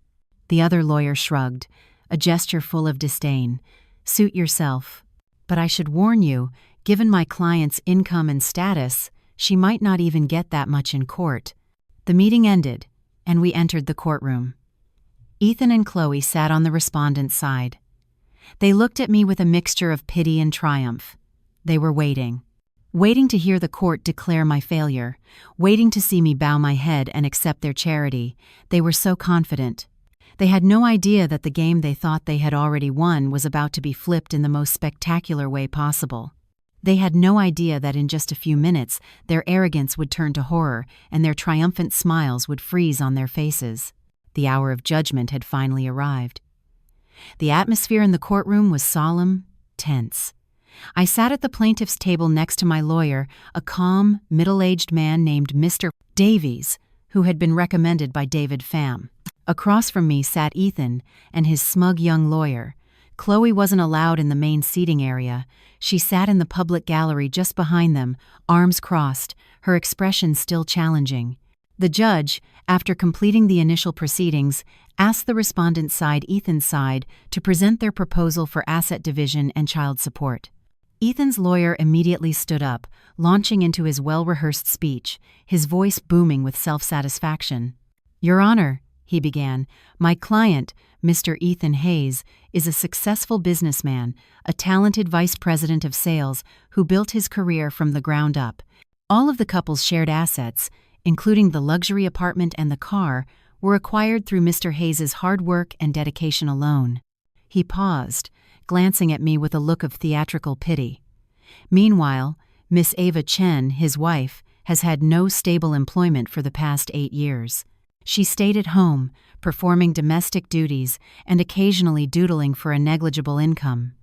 The other lawyer shrugged, a gesture full of disdain. "Suit yourself. But I should warn you, given my client's income and status, she might not even get that much in court." The meeting ended, and we entered the courtroom. Ethan and Chloe sat on the respondent's side. They looked at me with a mixture of pity and triumph. They were waiting to hear the court declare my failure, waiting to see me bow my head and accept their charity. They were so confident. They had no idea that the game they thought they had already won was about to be flipped in the most spectacular way possible. They had no idea that in just a few minutes their arrogance would turn to horror and their triumphant smiles would freeze on their faces. The hour of judgment had finally arrived. The atmosphere in the courtroom was solemn, tense. I sat at the plaintiff's table next to my lawyer, a calm, middle-aged man named Mr. Davies, who had been recommended by David Pham. Across from me sat Ethan and his smug young lawyer. Chloe wasn't allowed in the main seating area. She sat in the public gallery just behind them, arms crossed, her expression still challenging. The judge, after completing the initial proceedings, asked the respondent's side, Ethan's side, to present their proposal for asset division and child support. Ethan's lawyer immediately stood up, launching into his well-rehearsed speech, his voice booming with self-satisfaction. "Your Honor," he began, "my client, Mr. Ethan Hayes, is a successful businessman, a talented vice president of sales who built his career from the ground up. All of the couple's shared assets, including the luxury apartment and the car, were acquired through Mr. Hayes's hard work and dedication alone." He paused, glancing at me with a look of theatrical pity. Meanwhile, Miss Ava Chen, his wife, has had no stable employment for the past 8 years. She stayed at home, performing domestic duties and occasionally doodling for a negligible income.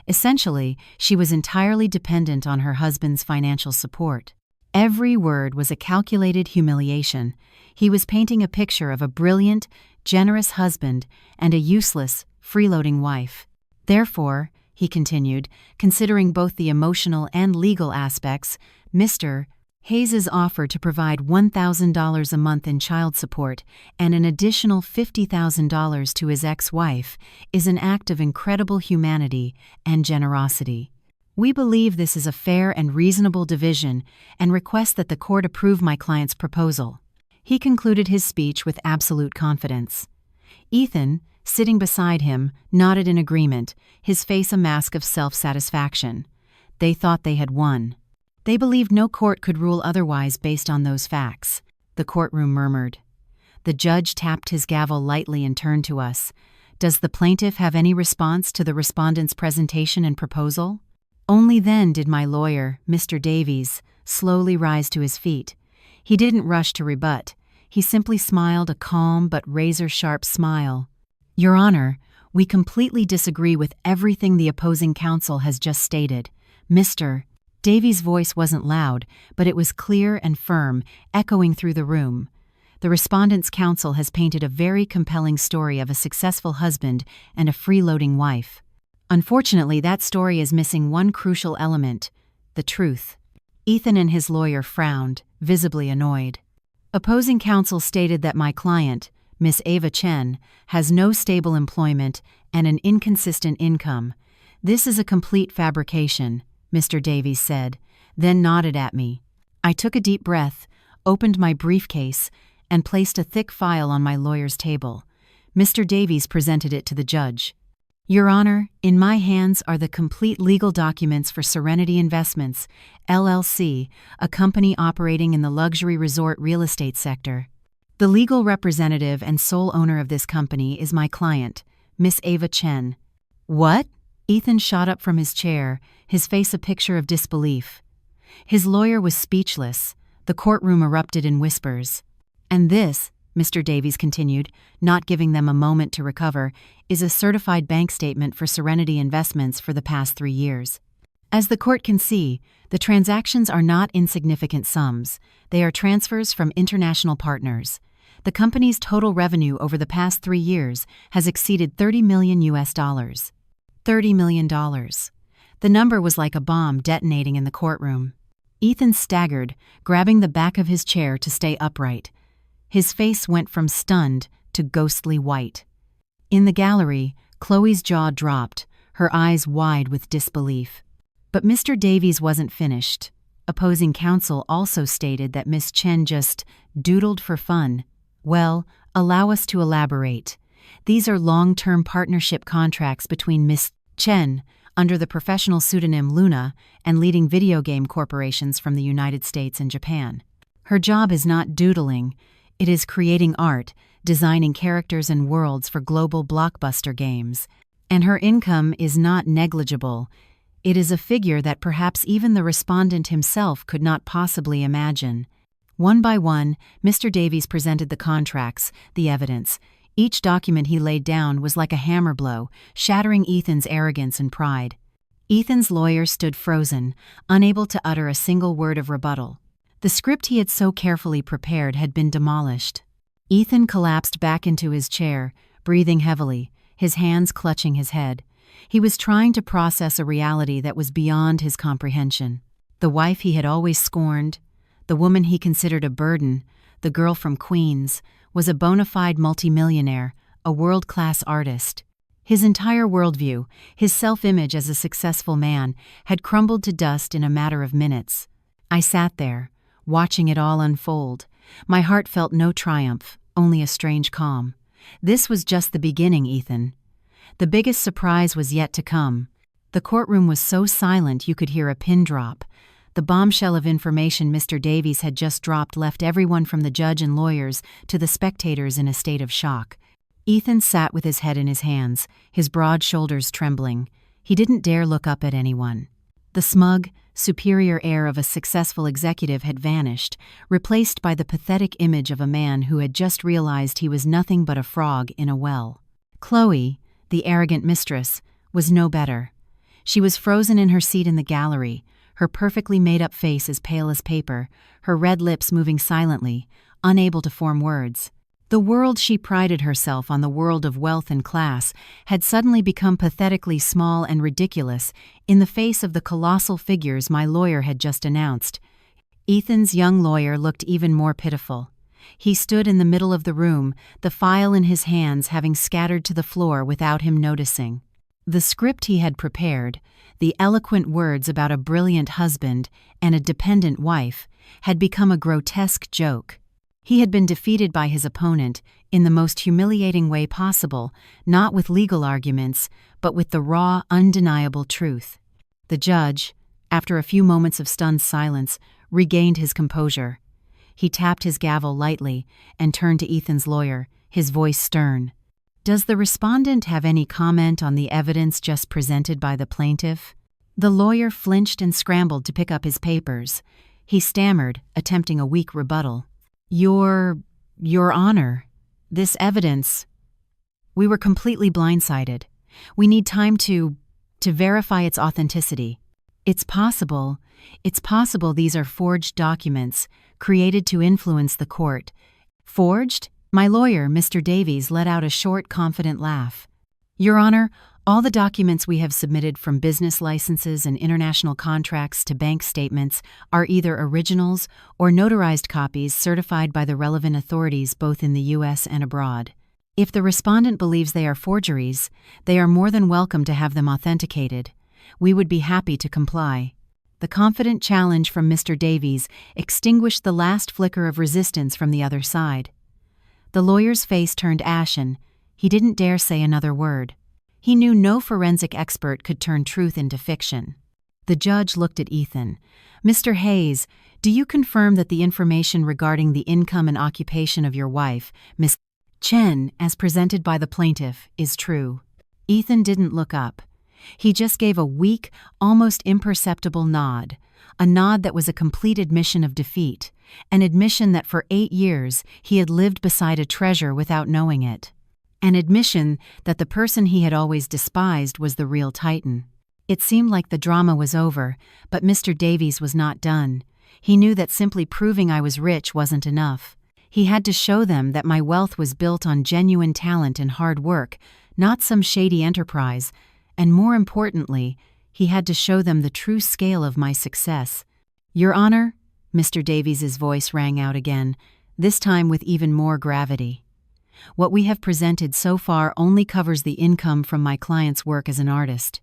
Essentially, she was entirely dependent on her husband's financial support. Every word was a calculated humiliation. He was painting a picture of a brilliant, generous husband and a useless, freeloading wife. Therefore, he continued, considering both the emotional and legal aspects, Mr. Hayes's offer to provide $1,000 a month in child support and an additional $50,000 to his ex-wife is an act of incredible humanity and generosity. We believe this is a fair and reasonable division and request that the court approve my client's proposal. He concluded his speech with absolute confidence. Ethan, sitting beside him, nodded in agreement, his face a mask of self-satisfaction. They thought they had won. They believed no court could rule otherwise based on those facts. The courtroom murmured. The judge tapped his gavel lightly and turned to us. "Does the plaintiff have any response to the respondent's presentation and proposal?" Only then did my lawyer, Mr. Davies, slowly rise to his feet. He didn't rush to rebut. He simply smiled a calm but razor-sharp smile. "Your Honor, we completely disagree with everything the opposing counsel has just stated. Mr. Davies' voice wasn't loud, but it was clear and firm, echoing through the room. The respondent's counsel has painted a very compelling story of a successful husband and a freeloading wife. Unfortunately, that story is missing one crucial element: the truth." Ethan and his lawyer frowned, visibly annoyed. Opposing counsel stated that my client, Miss Ava Chen, has no stable employment and an inconsistent income. "This is a complete fabrication," Mr. Davies said, then nodded at me. I took a deep breath, opened my briefcase, and placed a thick file on my lawyer's table. Mr. Davies presented it to the judge. "Your Honor, in my hands are the complete legal documents for Serenity Investments, LLC, a company operating in the luxury resort real estate sector. The legal representative and sole owner of this company is my client, Miss Ava Chen." "What?" Ethan shot up from his chair, his face a picture of disbelief. His lawyer was speechless. The courtroom erupted in whispers. "And this," Mr. Davies continued, not giving them a moment to recover, "is a certified bank statement for Serenity Investments for the past 3 years. As the court can see, the transactions are not insignificant sums. They are transfers from international partners. The company's total revenue over the past 3 years has exceeded $30 million US. $30 million. The number was like a bomb detonating in the courtroom. Ethan staggered, grabbing the back of his chair to stay upright. His face went from stunned to ghostly white. In the gallery, Chloe's jaw dropped, her eyes wide with disbelief. But Mr. Davies wasn't finished. Opposing counsel also stated that Miss Chen just doodled for fun. "Well, allow us to elaborate. These are long-term partnership contracts between Miss Chen, under the professional pseudonym Luna, and leading video game corporations from the United States and Japan. Her job is not doodling. It is creating art, designing characters and worlds for global blockbuster games. And her income is not negligible. It is a figure that perhaps even the respondent himself could not possibly imagine." One by one, Mr. Davies presented the contracts, the evidence. Each document he laid down was like a hammer blow, shattering Ethan's arrogance and pride. Ethan's lawyer stood frozen, unable to utter a single word of rebuttal. The script he had so carefully prepared had been demolished. Ethan collapsed back into his chair, breathing heavily, his hands clutching his head. He was trying to process a reality that was beyond his comprehension. The wife he had always scorned, the woman he considered a burden, the girl from Queens, was a bona fide multimillionaire, a world-class artist. His entire worldview, his self-image as a successful man, had crumbled to dust in a matter of minutes. I sat there, watching it all unfold. My heart felt no triumph, only a strange calm. This was just the beginning, Ethan. The biggest surprise was yet to come. The courtroom was so silent you could hear a pin drop. The bombshell of information Mr. Davies had just dropped left everyone from the judge and lawyers to the spectators in a state of shock. Ethan sat with his head in his hands, his broad shoulders trembling. He didn't dare look up at anyone. The smug, superior air of a successful executive had vanished, replaced by the pathetic image of a man who had just realized he was nothing but a frog in a well. Chloe, the arrogant mistress, was no better. She was frozen in her seat in the gallery, her perfectly made-up face as pale as paper, her red lips moving silently, unable to form words. The world she prided herself on, the world of wealth and class, had suddenly become pathetically small and ridiculous in the face of the colossal figures my lawyer had just announced. Ethan's young lawyer looked even more pitiful. He stood in the middle of the room, the file in his hands having scattered to the floor without him noticing. The script he had prepared, the eloquent words about a brilliant husband and a dependent wife, had become a grotesque joke. He had been defeated by his opponent in the most humiliating way possible, not with legal arguments, but with the raw, undeniable truth. The judge, after a few moments of stunned silence, regained his composure. He tapped his gavel lightly and turned to Ethan's lawyer, his voice stern. "Does the respondent have any comment on the evidence just presented by the plaintiff?" The lawyer flinched and scrambled to pick up his papers. He stammered, attempting a weak rebuttal. Your Honor, this evidence... We were completely blindsided. We need time to verify its authenticity. It's possible these are forged documents, created to influence the court. Forged? My lawyer, Mr. Davies, let out a short, confident laugh. Your Honor, all the documents we have submitted, from business licenses and international contracts to bank statements, are either originals or notarized copies certified by the relevant authorities both in the U.S. and abroad. If the respondent believes they are forgeries, they are more than welcome to have them authenticated. We would be happy to comply. The confident challenge from Mr. Davies extinguished the last flicker of resistance from the other side. The lawyer's face turned ashen. He didn't dare say another word. He knew no forensic expert could turn truth into fiction. The judge looked at Ethan. "Mr. Hayes, do you confirm that the information regarding the income and occupation of your wife, Miss Chen, as presented by the plaintiff, is true?" Ethan didn't look up. He just gave a weak, almost imperceptible nod, a nod that was a complete admission of defeat, an admission that for 8 years he had lived beside a treasure without knowing it. An admission that the person he had always despised was the real Titan. It seemed like the drama was over, but Mr. Davies was not done. He knew that simply proving I was rich wasn't enough. He had to show them that my wealth was built on genuine talent and hard work, not some shady enterprise, and more importantly, he had to show them the true scale of my success. Your Honor, Mr. Davies's voice rang out again, this time with even more gravity. What we have presented so far only covers the income from my client's work as an artist.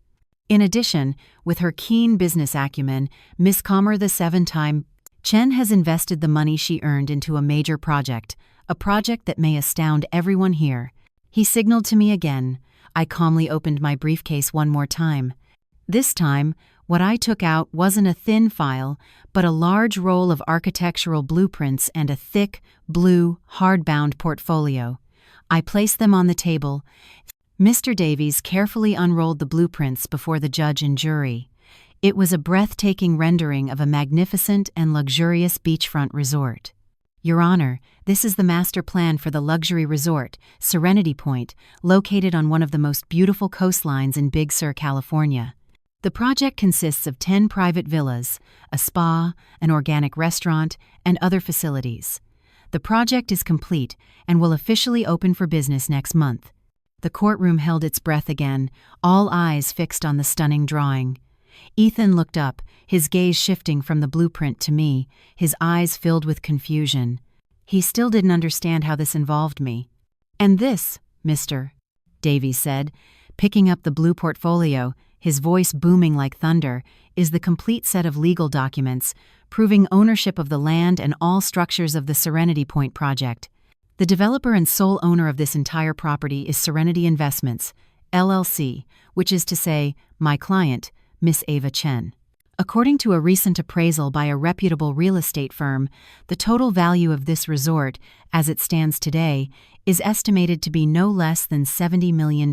In addition, with her keen business acumen, Miss Comer, the 7-time Chen, has invested the money she earned into a major project, a project that may astound everyone here. He signaled to me again. I calmly opened my briefcase one more time. This time, what I took out wasn't a thin file, but a large roll of architectural blueprints and a thick, blue, hardbound portfolio. I placed them on the table. Mr. Davies carefully unrolled the blueprints before the judge and jury. It was a breathtaking rendering of a magnificent and luxurious beachfront resort. Your Honor, this is the master plan for the luxury resort, Serenity Point, located on one of the most beautiful coastlines in Big Sur, California. The project consists of 10 private villas, a spa, an organic restaurant, and other facilities. The project is complete and will officially open for business next month. The courtroom held its breath again, all eyes fixed on the stunning drawing. Ethan looked up, his gaze shifting from the blueprint to me, his eyes filled with confusion. He still didn't understand how this involved me. "And this, Mr. Davies said, Picking up the blue portfolio, his voice booming like thunder, is the complete set of legal documents proving ownership of the land and all structures of the Serenity Point project. The developer and sole owner of this entire property is Serenity Investments, LLC, which is to say, my client, Miss Ava Chen. According to a recent appraisal by a reputable real estate firm, the total value of this resort, as it stands today, is estimated to be no less than $70 million.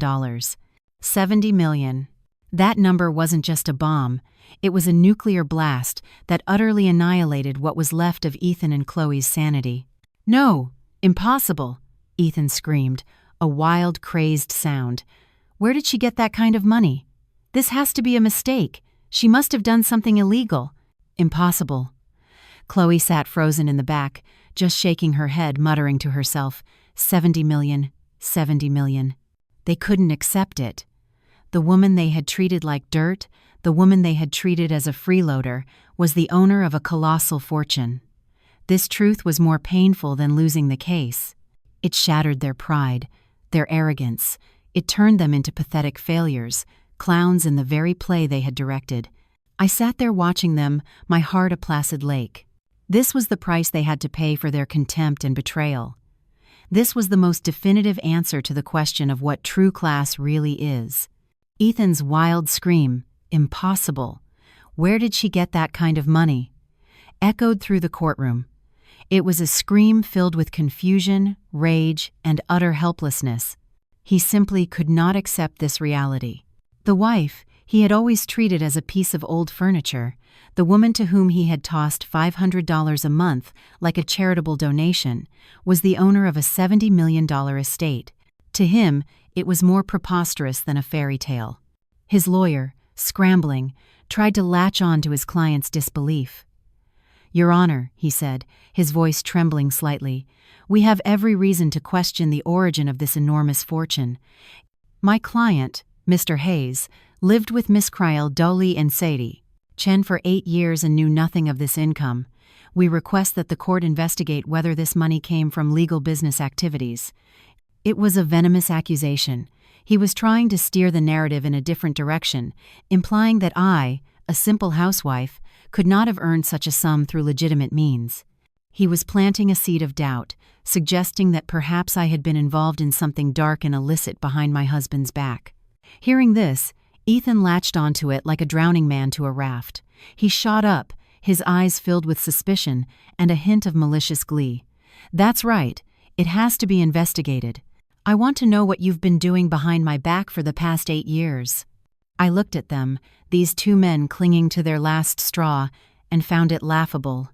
$70 million. That number wasn't just a bomb, it was a nuclear blast that utterly annihilated what was left of Ethan and Chloe's sanity. "No, impossible," Ethan screamed, a wild, crazed sound. "Where did she get that kind of money? This has to be a mistake. She must have done something illegal." "Impossible." Chloe sat frozen in the back, just shaking her head, muttering to herself, $70 million, $70 million. They couldn't accept it. The woman they had treated like dirt, the woman they had treated as a freeloader, was the owner of a colossal fortune. This truth was more painful than losing the case. It shattered their pride, their arrogance. It turned them into pathetic failures, clowns in the very play they had directed. I sat there watching them, my heart a placid lake. This was the price they had to pay for their contempt and betrayal. This was the most definitive answer to the question of what true class really is. Ethan's wild scream, "Impossible! Where did she get that kind of money?" echoed through the courtroom. It was a scream filled with confusion, rage, and utter helplessness. He simply could not accept this reality. The wife he had always treated as a piece of old furniture, the woman to whom he had tossed $500 a month like a charitable donation, was the owner of a $70 million estate. To him, it was more preposterous than a fairy tale. His lawyer, scrambling, tried to latch on to his client's disbelief. "Your Honor," he said, his voice trembling slightly, "we have every reason to question the origin of this enormous fortune. My client, Mr. Hayes, lived with Miss Kryl, Dolly, and Sadie Chen for 8 years and knew nothing of this income. We request that the court investigate whether this money came from legal business activities." It was a venomous accusation. He was trying to steer the narrative in a different direction, implying that I, a simple housewife, could not have earned such a sum through legitimate means. He was planting a seed of doubt, suggesting that perhaps I had been involved in something dark and illicit behind my husband's back. Hearing this, Ethan latched onto it like a drowning man to a raft. He shot up, his eyes filled with suspicion and a hint of malicious glee. "That's right. It has to be investigated. I want to know what you've been doing behind my back for the past 8 years. I looked at them, these two men clinging to their last straw, and found it laughable.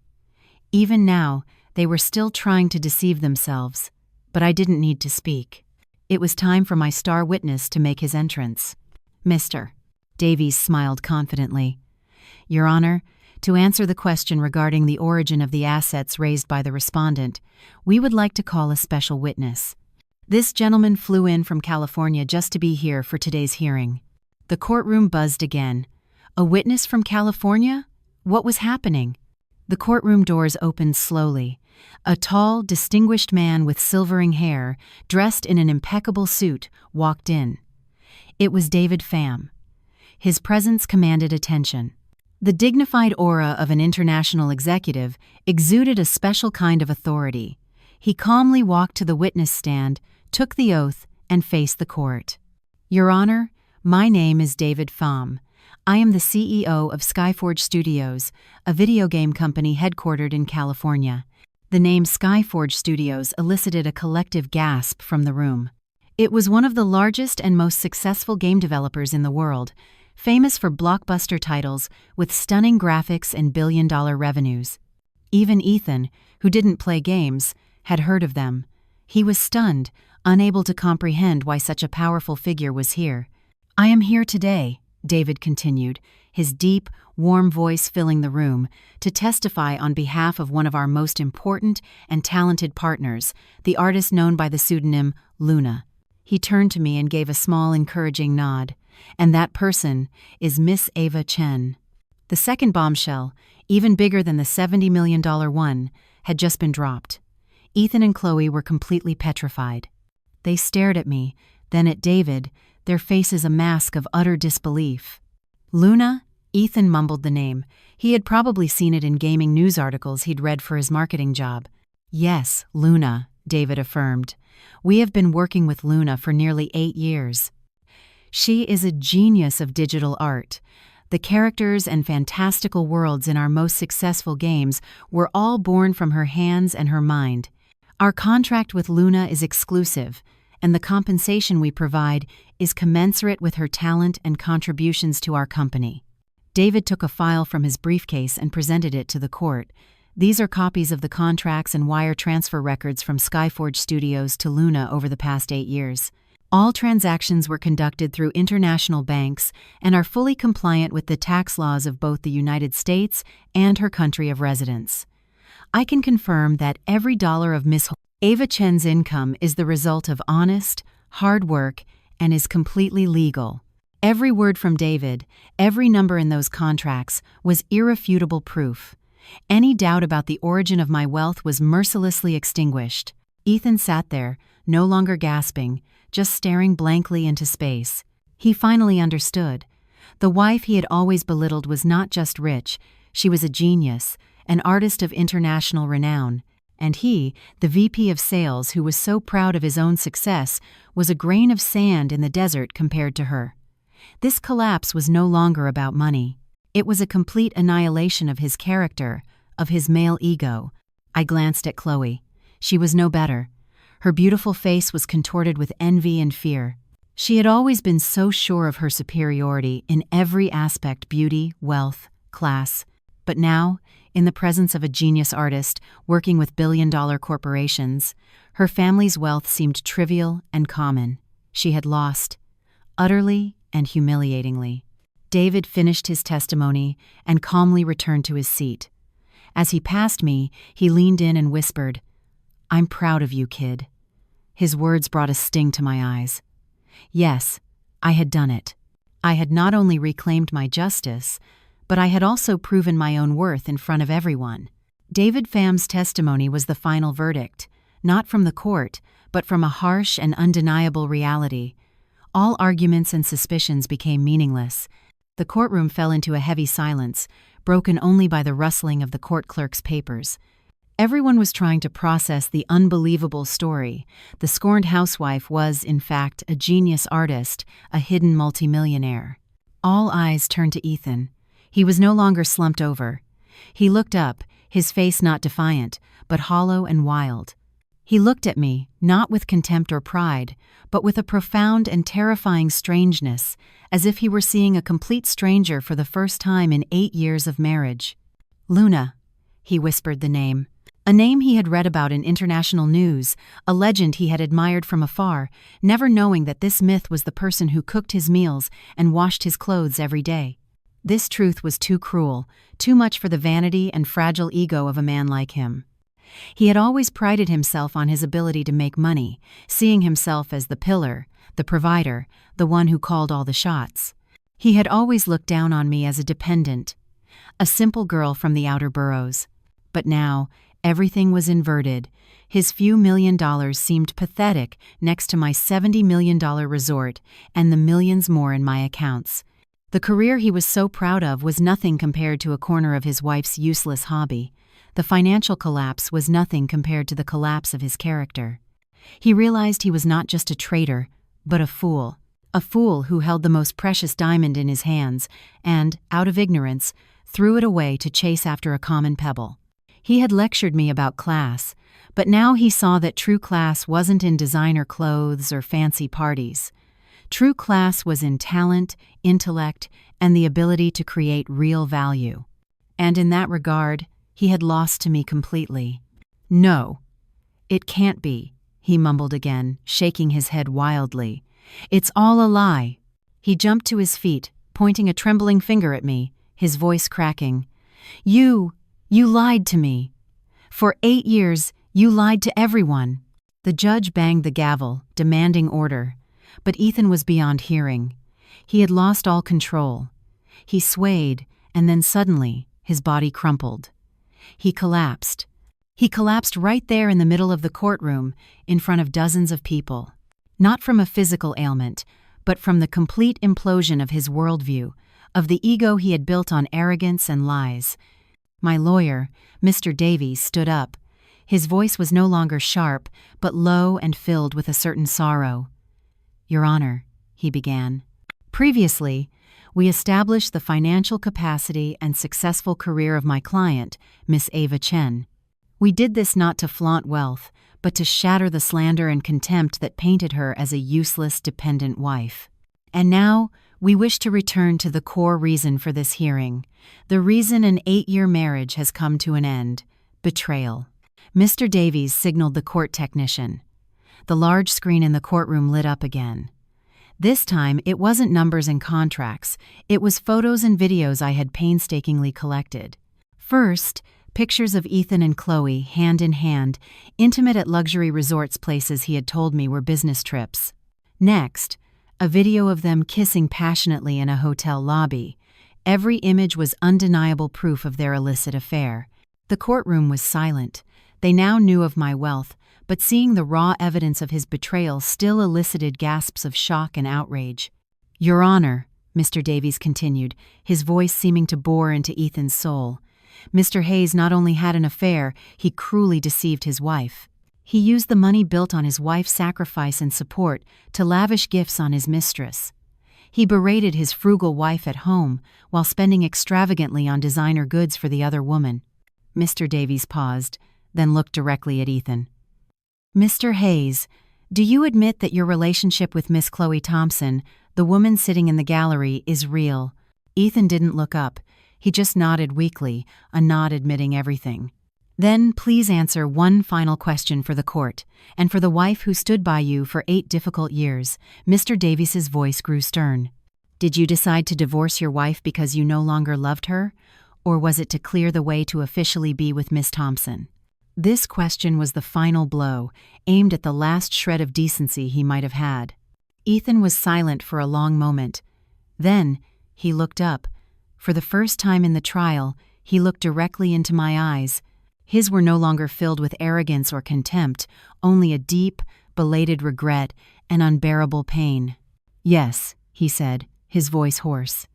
Even now, they were still trying to deceive themselves, but I didn't need to speak. It was time for my star witness to make his entrance. "Mr. Davies smiled confidently. "Your Honor, to answer the question regarding the origin of the assets raised by the respondent, we would like to call a special witness. This gentleman flew in from California just to be here for today's hearing." The courtroom buzzed again. A witness from California? What was happening? The courtroom doors opened slowly. A tall, distinguished man with silvering hair, dressed in an impeccable suit, walked in. It was David Pham. His presence commanded attention. The dignified aura of an international executive exuded a special kind of authority. He calmly walked to the witness stand, took the oath, and faced the court. "Your Honor, my name is David Pham. I am the CEO of Skyforge Studios, a video game company headquartered in California." The name Skyforge Studios elicited a collective gasp from the room. It was one of the largest and most successful game developers in the world, famous for blockbuster titles with stunning graphics and billion-dollar revenues. Even Ethan, who didn't play games, had heard of them. He was stunned, unable to comprehend why such a powerful figure was here. "I am here today," David continued, his deep, warm voice filling the room, "to testify on behalf of one of our most important and talented partners, the artist known by the pseudonym Luna." He turned to me and gave a small, encouraging nod. "And that person is Miss Ava Chen." The second bombshell, even bigger than the $70 million one, had just been dropped. Ethan and Chloe were completely petrified. They stared at me, then at David, their faces a mask of utter disbelief. Luna? Ethan mumbled the name. He had probably seen it in gaming news articles he'd read for his marketing job. Yes, Luna, David affirmed. We have been working with Luna for nearly 8 years. She is a genius of digital art. The characters and fantastical worlds in our most successful games were all born from her hands and her mind. Our contract with Luna is exclusive, and the compensation we provide is commensurate with her talent and contributions to our company. David took a file from his briefcase and presented it to the court. These are copies of the contracts and wire transfer records from Skyforge Studios to Luna over the past 8 years. All transactions were conducted through international banks and are fully compliant with the tax laws of both the United States and her country of residence. I can confirm that every dollar of Miss Ava Chen's income is the result of honest, hard work and is completely legal. Every word from David, every number in those contracts, was irrefutable proof. Any doubt about the origin of my wealth was mercilessly extinguished. Ethan sat there, no longer gasping, just staring blankly into space. He finally understood. The wife he had always belittled was not just rich, she was a genius, an artist of international renown. And he, the VP of sales who was so proud of his own success, was a grain of sand in the desert compared to her. This collapse was no longer about money. It was a complete annihilation of his character, of his male ego. I glanced at Chloe. She was no better. Her beautiful face was contorted with envy and fear. She had always been so sure of her superiority in every aspect: beauty, wealth, class. But now, in the presence of a genius artist working with billion-dollar corporations, her family's wealth seemed trivial and common. She had lost, utterly and humiliatingly. David finished his testimony and calmly returned to his seat. As he passed me, he leaned in and whispered, "I'm proud of you, kid." His words brought a sting to my eyes. Yes, I had done it. I had not only reclaimed my justice, but I had also proven my own worth in front of everyone. David Pham's testimony was the final verdict, not from the court, but from a harsh and undeniable reality. All arguments and suspicions became meaningless. The courtroom fell into a heavy silence, broken only by the rustling of the court clerk's papers. Everyone was trying to process the unbelievable story. The scorned housewife was, in fact, a genius artist, a hidden multimillionaire. All eyes turned to Ethan. He was no longer slumped over. He looked up, his face not defiant, but hollow and wild. He looked at me, not with contempt or pride, but with a profound and terrifying strangeness, as if he were seeing a complete stranger for the first time in 8 years of marriage. "Luna," he whispered the name. A name he had read about in international news, a legend he had admired from afar, never knowing that this myth was the person who cooked his meals and washed his clothes every day. This truth was too cruel, too much for the vanity and fragile ego of a man like him. He had always prided himself on his ability to make money, seeing himself as the pillar, the provider, the one who called all the shots. He had always looked down on me as a dependent, a simple girl from the outer boroughs. But now, everything was inverted. His few $1,000,000 seemed pathetic next to my $70 million resort and the millions more in my accounts. The career he was so proud of was nothing compared to a corner of his wife's useless hobby. The financial collapse was nothing compared to the collapse of his character. He realized he was not just a traitor, but a fool who held the most precious diamond in his hands and, out of ignorance, threw it away to chase after a common pebble. He had lectured me about class, but now he saw that true class wasn't in designer clothes or fancy parties. True class was in talent, intellect, and the ability to create real value. And in that regard, he had lost to me completely. "No, it can't be," he mumbled again, shaking his head wildly. "It's all a lie." He jumped to his feet, pointing a trembling finger at me, his voice cracking. You lied to me. For 8 years, you lied to everyone." The judge banged the gavel, demanding order. But Ethan was beyond hearing. He had lost all control. He swayed, and then suddenly, his body crumpled. He collapsed. He collapsed right there in the middle of the courtroom, in front of dozens of people. Not from a physical ailment, but from the complete implosion of his worldview, of the ego he had built on arrogance and lies. My lawyer, Mr. Davies, stood up. His voice was no longer sharp, but low and filled with a certain sorrow. "Your Honor," he began. "Previously, we established the financial capacity and successful career of my client, Miss Ava Chen. We did this not to flaunt wealth, but to shatter the slander and contempt that painted her as a useless, dependent wife. And now, we wish to return to the core reason for this hearing, the reason an 8-year marriage has come to an end: betrayal." Mr. Davies signaled the court technician. The large screen in the courtroom lit up again. This time, it wasn't numbers and contracts, it was photos and videos I had painstakingly collected. First, pictures of Ethan and Chloe, hand in hand, intimate at luxury resorts places he had told me were business trips. Next, a video of them kissing passionately in a hotel lobby. Every image was undeniable proof of their illicit affair. The courtroom was silent. They now knew of my wealth, but seeing the raw evidence of his betrayal still elicited gasps of shock and outrage. "Your Honor," Mr. Davies continued, his voice seeming to bore into Ethan's soul, "Mr. Hayes not only had an affair, he cruelly deceived his wife. He used the money built on his wife's sacrifice and support to lavish gifts on his mistress. He berated his frugal wife at home while spending extravagantly on designer goods for the other woman." Mr. Davies paused, then looked directly at Ethan. "Mr. Hayes, do you admit that your relationship with Miss Chloe Thompson, the woman sitting in the gallery, is real?" Ethan didn't look up. He just nodded weakly, a nod admitting everything. "Then please answer one final question for the court, and for the wife who stood by you for 8 difficult years." Mr. Davies's voice grew stern. "Did you decide to divorce your wife because you no longer loved her, or was it to clear the way to officially be with Miss Thompson?" This question was the final blow, aimed at the last shred of decency he might have had. Ethan was silent for a long moment. Then, he looked up. For the first time in the trial, he looked directly into my eyes. His were no longer filled with arrogance or contempt, only a deep, belated regret and unbearable pain. "Yes," he said, his voice hoarse.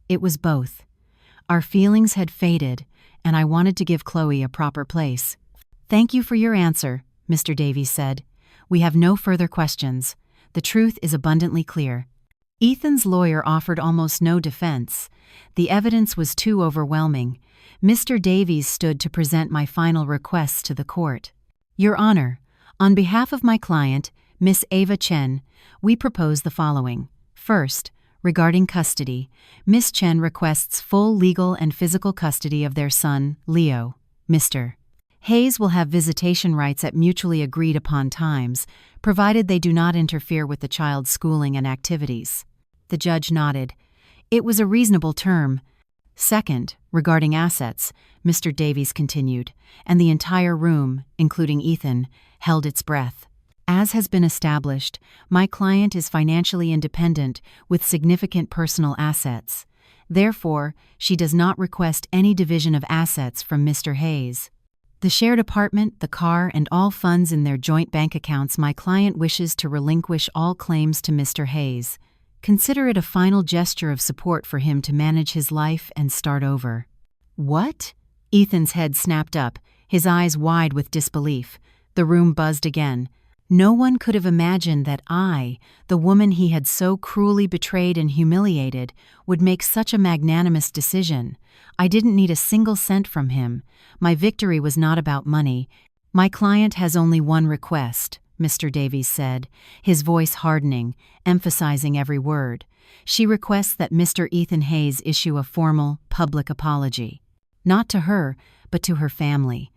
"It was both. Our feelings had faded, and I wanted to give Chloe a proper place." "Thank you for your answer," Mr. Davies said. "We have no further questions. The truth is abundantly clear." Ethan's lawyer offered almost no defense. The evidence was too overwhelming. Mr. Davies stood to present my final requests to the court. "Your Honor, on behalf of my client, Miss Ava Chen, we propose the following. First, regarding custody, Miss Chen requests full legal and physical custody of their son, Leo. Mr. Hayes will have visitation rights at mutually agreed upon times, provided they do not interfere with the child's schooling and activities." The judge nodded. It was a reasonable term. "Second, regarding assets," Mr. Davies continued, and the entire room, including Ethan, held its breath. "As has been established, my client is financially independent with significant personal assets. Therefore, she does not request any division of assets from Mr. Hayes. The shared apartment, the car, and all funds in their joint bank accounts my client wishes to relinquish all claims to Mr. Hayes. Consider it a final gesture of support for him to manage his life and start over." "What?" Ethan's head snapped up, his eyes wide with disbelief. The room buzzed again. No one could have imagined that I, the woman he had so cruelly betrayed and humiliated, would make such a magnanimous decision. I didn't need a single cent from him. My victory was not about money. "My client has only one request," Mr. Davies said, his voice hardening, emphasizing every word. "She requests that Mr. Ethan Hayes issue a formal, public apology. Not to her, but to her family.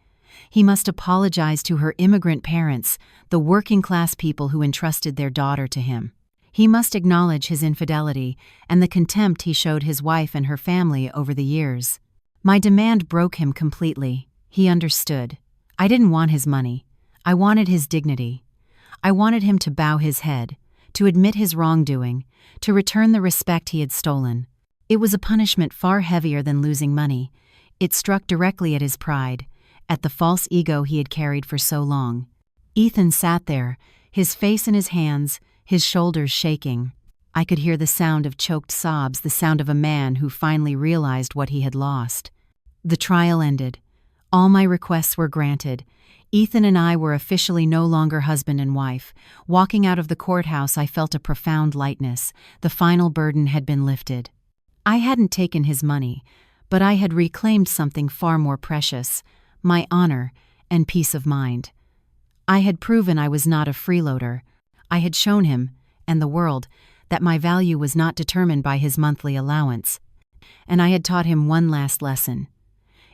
He must apologize to her immigrant parents, the working-class people who entrusted their daughter to him. He must acknowledge his infidelity and the contempt he showed his wife and her family over the years." My demand broke him completely. He understood. I didn't want his money. I wanted his dignity. I wanted him to bow his head, to admit his wrongdoing, to return the respect he had stolen. It was a punishment far heavier than losing money. It struck directly at his pride, at the false ego he had carried for so long. Ethan sat there, his face in his hands, his shoulders shaking. I could hear the sound of choked sobs, the sound of a man who finally realized what he had lost. The trial ended. All my requests were granted. Ethan and I were officially no longer husband and wife. Walking out of the courthouse, I felt a profound lightness. The final burden had been lifted. I hadn't taken his money, but I had reclaimed something far more precious: my honor and peace of mind. I had proven I was not a freeloader. I had shown him, and the world, that my value was not determined by his monthly allowance. And I had taught him one last lesson.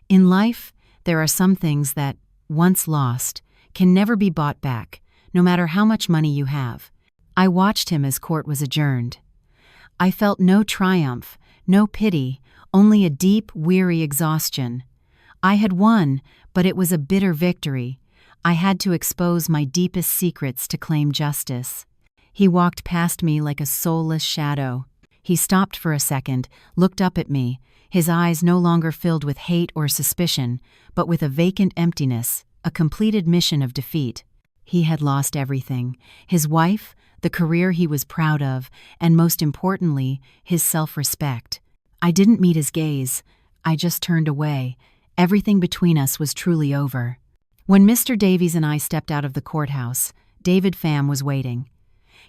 In life, there are some things that, once lost, can never be bought back, no matter how much money you have. I watched him as court was adjourned. I felt no triumph, no pity, only a deep, weary exhaustion. I had won, but it was a bitter victory. I had to expose my deepest secrets to claim justice. He walked past me like a soulless shadow. He stopped for a second, looked up at me, his eyes no longer filled with hate or suspicion, but with a vacant emptiness, a complete admission of defeat. He had lost everything: his wife, the career he was proud of, and most importantly, his self-respect. I didn't meet his gaze. I just turned away. Everything between us was truly over. When Mr. Davies and I stepped out of the courthouse, David Pham was waiting.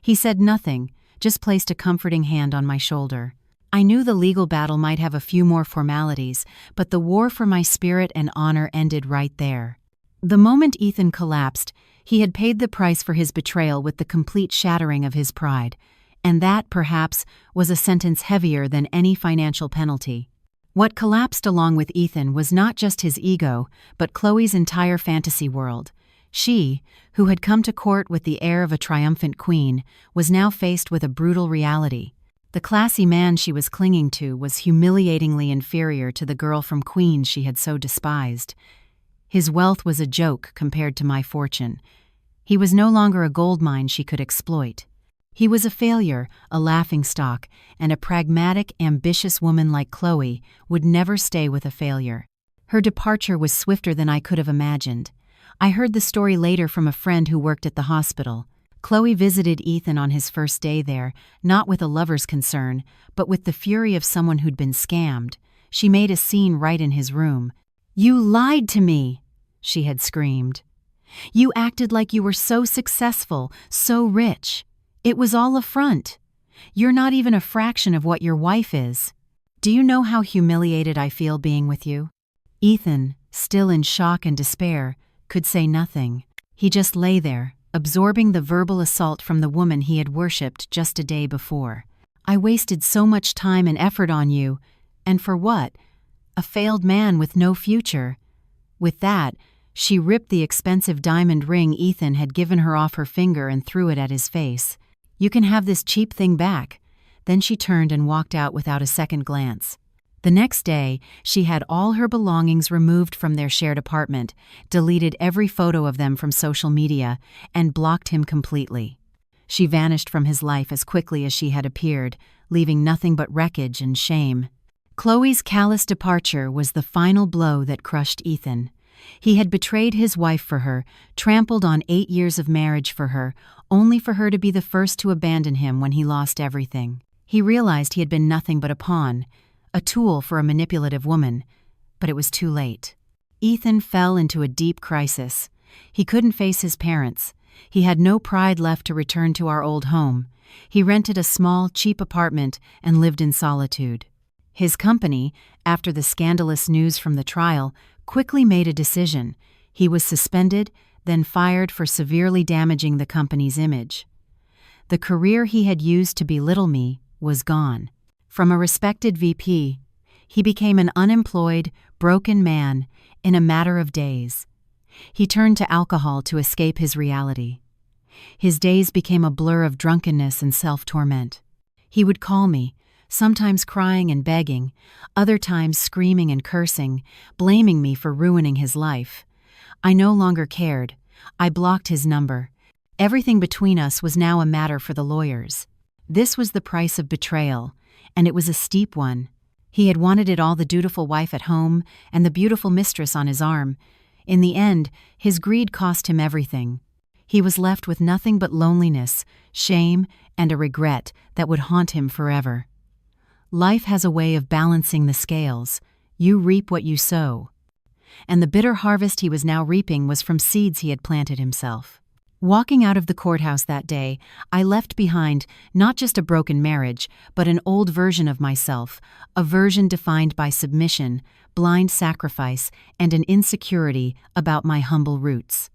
He said nothing, just placed a comforting hand on my shoulder. I knew the legal battle might have a few more formalities, but the war for my spirit and honor ended right there. The moment Ethan collapsed, he had paid the price for his betrayal with the complete shattering of his pride, and that, perhaps, was a sentence heavier than any financial penalty. What collapsed along with Ethan was not just his ego, but Chloe's entire fantasy world. She, who had come to court with the air of a triumphant queen, was now faced with a brutal reality. The classy man she was clinging to was humiliatingly inferior to the girl from Queens she had so despised. His wealth was a joke compared to my fortune. He was no longer a gold mine she could exploit. He was a failure, a laughingstock, and a pragmatic, ambitious woman like Chloe would never stay with a failure. Her departure was swifter than I could have imagined. I heard the story later from a friend who worked at the hospital. Chloe visited Ethan on his first day there, not with a lover's concern, but with the fury of someone who'd been scammed. She made a scene right in his room. "You lied to me," she had screamed. "You acted like you were so successful, so rich. It was all a front. You're not even a fraction of what your wife is. Do you know how humiliated I feel being with you?" Ethan, still in shock and despair, could say nothing. He just lay there, absorbing the verbal assault from the woman he had worshipped just a day before. "I wasted so much time and effort on you, and for what? A failed man with no future." With that, she ripped the expensive diamond ring Ethan had given her off her finger and threw it at his face. "You can have this cheap thing back." Then she turned and walked out without a second glance. The next day, she had all her belongings removed from their shared apartment, deleted every photo of them from social media, and blocked him completely. She vanished from his life as quickly as she had appeared, leaving nothing but wreckage and shame. Chloe's callous departure was the final blow that crushed Ethan. He had betrayed his wife for her, trampled on 8 years of marriage for her, only for her to be the first to abandon him when he lost everything. He realized he had been nothing but a pawn, a tool for a manipulative woman, but it was too late. Ethan fell into a deep crisis. He couldn't face his parents. He had no pride left to return to our old home. He rented a small, cheap apartment and lived in solitude. His company, after the scandalous news from the trial, quickly made a decision. He was suspended, then fired for severely damaging the company's image. The career he had used to belittle me was gone. From a respected VP, he became an unemployed, broken man in a matter of days. He turned to alcohol to escape his reality. His days became a blur of drunkenness and self-torment. He would call me, sometimes crying and begging, other times screaming and cursing, blaming me for ruining his life. I no longer cared. I blocked his number. Everything between us was now a matter for the lawyers. This was the price of betrayal, and it was a steep one. He had wanted it all: the dutiful wife at home and the beautiful mistress on his arm. In the end, his greed cost him everything. He was left with nothing but loneliness, shame, and a regret that would haunt him forever. Life has a way of balancing the scales. You reap what you sow. And the bitter harvest he was now reaping was from seeds he had planted himself. Walking out of the courthouse that day, I left behind not just a broken marriage, but an old version of myself, a version defined by submission, blind sacrifice, and an insecurity about my humble roots.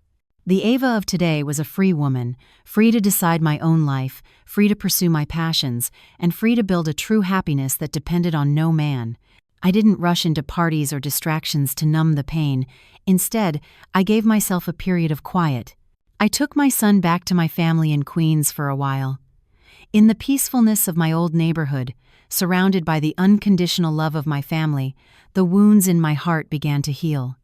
The Ava of today was a free woman, free to decide my own life, free to pursue my passions, and free to build a true happiness that depended on no man. I didn't rush into parties or distractions to numb the pain. Instead, I gave myself a period of quiet. I took my son back to my family in Queens for a while. In the peacefulness of my old neighborhood, surrounded by the unconditional love of my family, the wounds in my heart began to heal.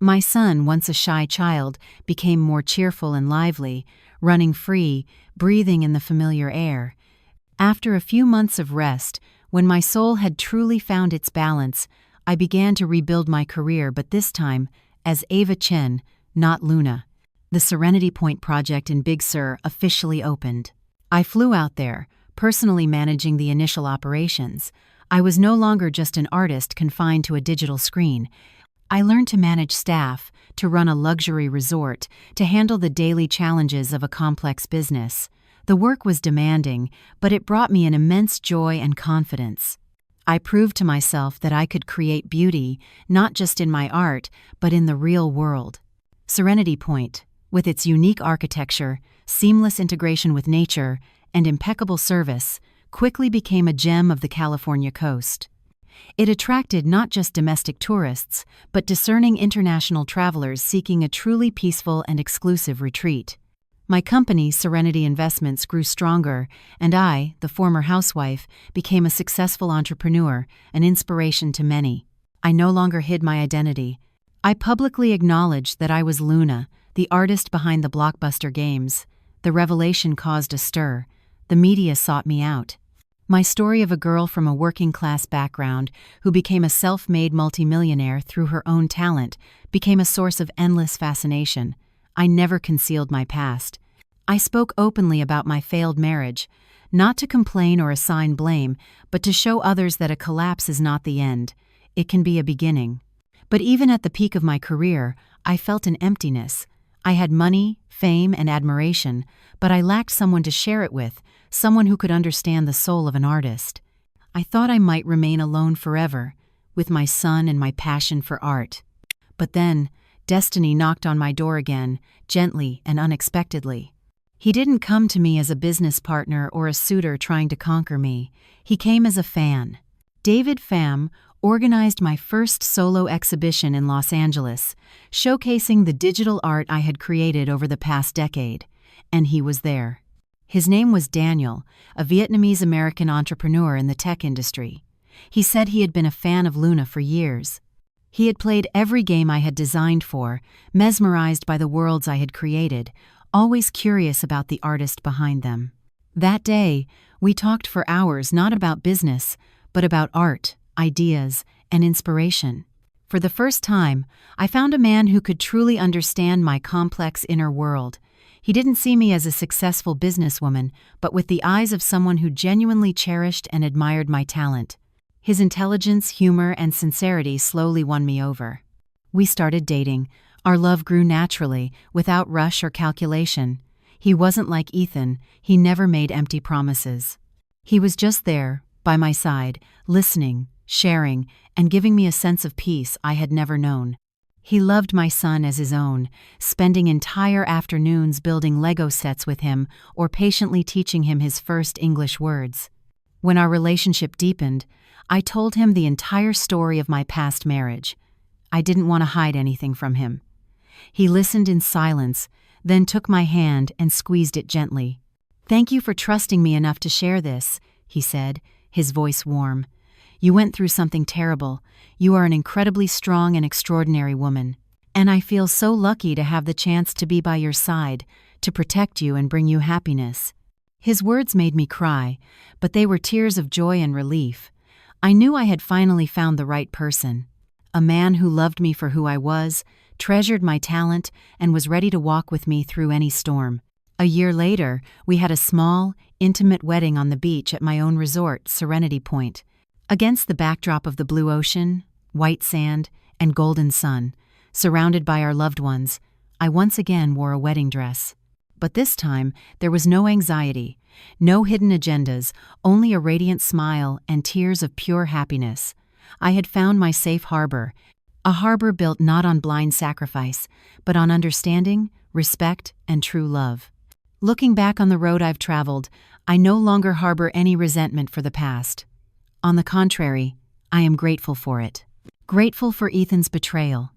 My son, once a shy child, became more cheerful and lively, running free, breathing in the familiar air. After a few months of rest, when my soul had truly found its balance, I began to rebuild my career, but this time as Ava Chen, not Luna. The Serenity Point project in Big Sur officially opened. I flew out there, personally managing the initial operations. I was no longer just an artist confined to a digital screen. I learned to manage staff, to run a luxury resort, to handle the daily challenges of a complex business. The work was demanding, but it brought me an immense joy and confidence. I proved to myself that I could create beauty, not just in my art, but in the real world. Serenity Point, with its unique architecture, seamless integration with nature, and impeccable service, quickly became a gem of the California coast. It attracted not just domestic tourists, but discerning international travelers seeking a truly peaceful and exclusive retreat. My company, Serenity Investments, grew stronger, and I, the former housewife, became a successful entrepreneur, an inspiration to many. I no longer hid my identity. I publicly acknowledged that I was Luna, the artist behind the blockbuster games. The revelation caused a stir. The media sought me out. My story of a girl from a working-class background who became a self-made multimillionaire through her own talent became a source of endless fascination. I never concealed my past. I spoke openly about my failed marriage, not to complain or assign blame, but to show others that a collapse is not the end. It can be a beginning. But even at the peak of my career, I felt an emptiness. I had money, fame, and admiration, but I lacked someone to share it with, someone who could understand the soul of an artist. I thought I might remain alone forever, with my son and my passion for art. But then, destiny knocked on my door again, gently and unexpectedly. He didn't come to me as a business partner or a suitor trying to conquer me. He came as a fan. David Pham organized my first solo exhibition in Los Angeles, showcasing the digital art I had created over the past decade. And he was there. His name was Daniel, a Vietnamese-American entrepreneur in the tech industry. He said he had been a fan of Luna for years. He had played every game I had designed for, mesmerized by the worlds I had created, always curious about the artist behind them. That day, we talked for hours not about business, but about art, ideas, and inspiration. For the first time, I found a man who could truly understand my complex inner world. He didn't see me as a successful businesswoman, but with the eyes of someone who genuinely cherished and admired my talent. His intelligence, humor, and sincerity slowly won me over. We started dating. Our love grew naturally, without rush or calculation. He wasn't like Ethan. He never made empty promises. He was just there, by my side, listening, sharing, and giving me a sense of peace I had never known. He loved my son as his own, spending entire afternoons building Lego sets with him or patiently teaching him his first English words. When our relationship deepened, I told him the entire story of my past marriage. I didn't want to hide anything from him. He listened in silence, then took my hand and squeezed it gently. "Thank you for trusting me enough to share this," he said, his voice warm. "You went through something terrible. You are an incredibly strong and extraordinary woman. And I feel so lucky to have the chance to be by your side, to protect you and bring you happiness." His words made me cry, but they were tears of joy and relief. I knew I had finally found the right person. A man who loved me for who I was, treasured my talent, and was ready to walk with me through any storm. A year later, we had a small, intimate wedding on the beach at my own resort, Serenity Point. Against the backdrop of the blue ocean, white sand, and golden sun, surrounded by our loved ones, I once again wore a wedding dress. But this time, there was no anxiety, no hidden agendas, only a radiant smile and tears of pure happiness. I had found my safe harbor, a harbor built not on blind sacrifice, but on understanding, respect, and true love. Looking back on the road I've traveled, I no longer harbor any resentment for the past. On the contrary, I am grateful for it. Grateful for Ethan's betrayal,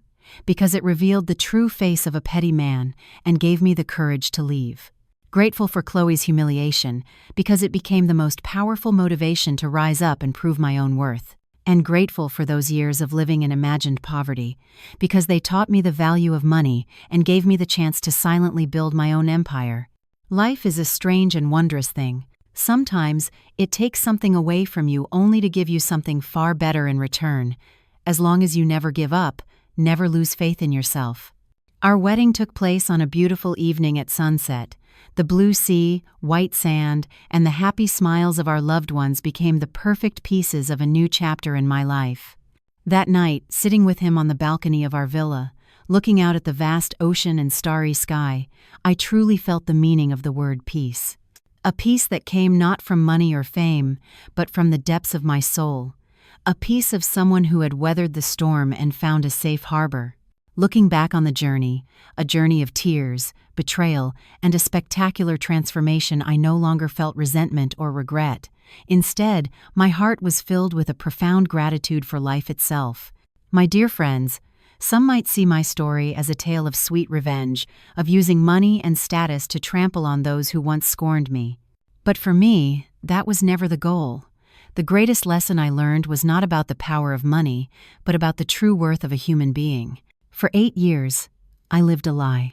because it revealed the true face of a petty man and gave me the courage to leave. Grateful for Chloe's humiliation, because it became the most powerful motivation to rise up and prove my own worth. And grateful for those years of living in imagined poverty, because they taught me the value of money and gave me the chance to silently build my own empire. Life is a strange and wondrous thing. Sometimes it takes something away from you only to give you something far better in return. As long as you never give up, never lose faith in yourself. Our wedding took place on a beautiful evening at sunset. The blue sea, white sand, and the happy smiles of our loved ones became the perfect pieces of a new chapter in my life. That night, sitting with him on the balcony of our villa, looking out at the vast ocean and starry sky, I truly felt the meaning of the word peace. A peace that came not from money or fame, but from the depths of my soul. A peace of someone who had weathered the storm and found a safe harbor. Looking back on the journey, a journey of tears, betrayal, and a spectacular transformation, I no longer felt resentment or regret. Instead, my heart was filled with a profound gratitude for life itself. My dear friends, some might see my story as a tale of sweet revenge, of using money and status to trample on those who once scorned me. But for me, that was never the goal. The greatest lesson I learned was not about the power of money, but about the true worth of a human being. For 8 years, I lived a lie.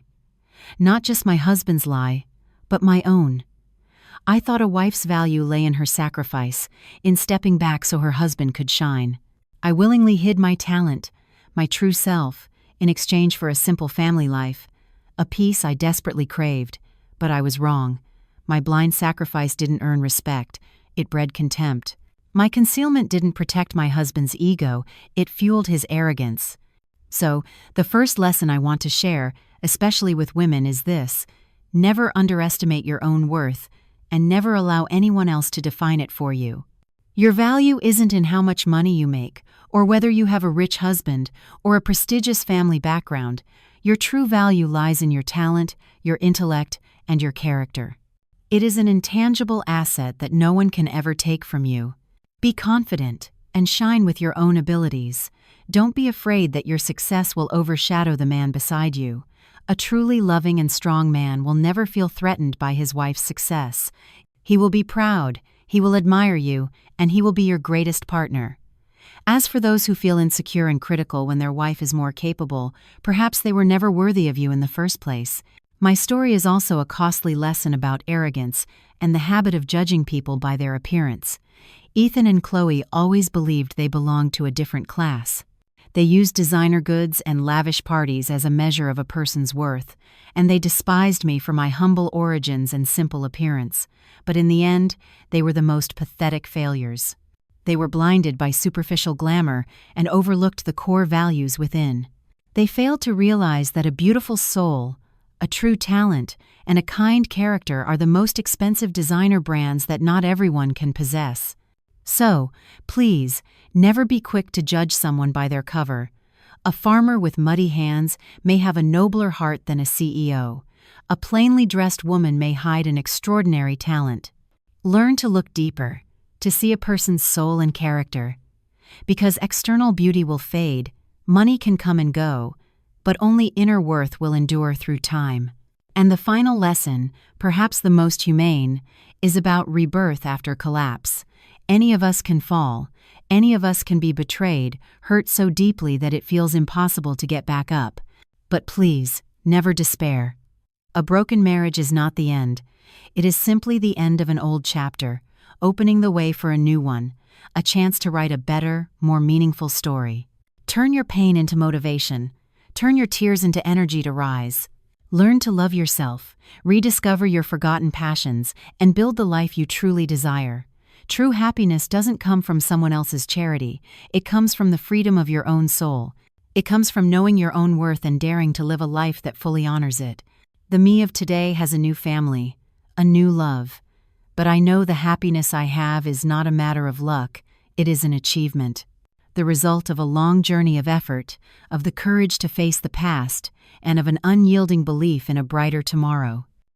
Not just my husband's lie, but my own. I thought a wife's value lay in her sacrifice, in stepping back so her husband could shine. I willingly hid my talent, my true self, in exchange for a simple family life, a peace I desperately craved, but I was wrong. My blind sacrifice didn't earn respect, it bred contempt. My concealment didn't protect my husband's ego, it fueled his arrogance. So, the first lesson I want to share, especially with women, is this: never underestimate your own worth, and never allow anyone else to define it for you. Your value isn't in how much money you make, or whether you have a rich husband, or a prestigious family background. Your true value lies in your talent, your intellect, and your character. It is an intangible asset that no one can ever take from you. Be confident and shine with your own abilities. Don't be afraid that your success will overshadow the man beside you. A truly loving and strong man will never feel threatened by his wife's success. He will be proud, he will admire you, and he will be your greatest partner. As for those who feel insecure and critical when their wife is more capable, perhaps they were never worthy of you in the first place. My story is also a costly lesson about arrogance and the habit of judging people by their appearance. Ethan and Chloe always believed they belonged to a different class. They used designer goods and lavish parties as a measure of a person's worth, and they despised me for my humble origins and simple appearance. But in the end, they were the most pathetic failures. They were blinded by superficial glamour and overlooked the core values within. They failed to realize that a beautiful soul, a true talent, and a kind character are the most expensive designer brands that not everyone can possess. So, please, never be quick to judge someone by their cover. A farmer with muddy hands may have a nobler heart than a CEO. A plainly dressed woman may hide an extraordinary talent. Learn to look deeper, to see a person's soul and character. Because external beauty will fade, money can come and go, but only inner worth will endure through time. And the final lesson, perhaps the most humane, is about rebirth after collapse. Any of us can fall. Any of us can be betrayed, hurt so deeply that it feels impossible to get back up. But please, never despair. A broken marriage is not the end. It is simply the end of an old chapter, opening the way for a new one, a chance to write a better, more meaningful story. Turn your pain into motivation. Turn your tears into energy to rise. Learn to love yourself, rediscover your forgotten passions, and build the life you truly desire. True happiness doesn't come from someone else's charity. It comes from the freedom of your own soul. It comes from knowing your own worth and daring to live a life that fully honors it. The me of today has a new family, a new love. But I know the happiness I have is not a matter of luck, it is an achievement. The result of a long journey of effort, of the courage to face the past, and of an unyielding belief in a brighter tomorrow.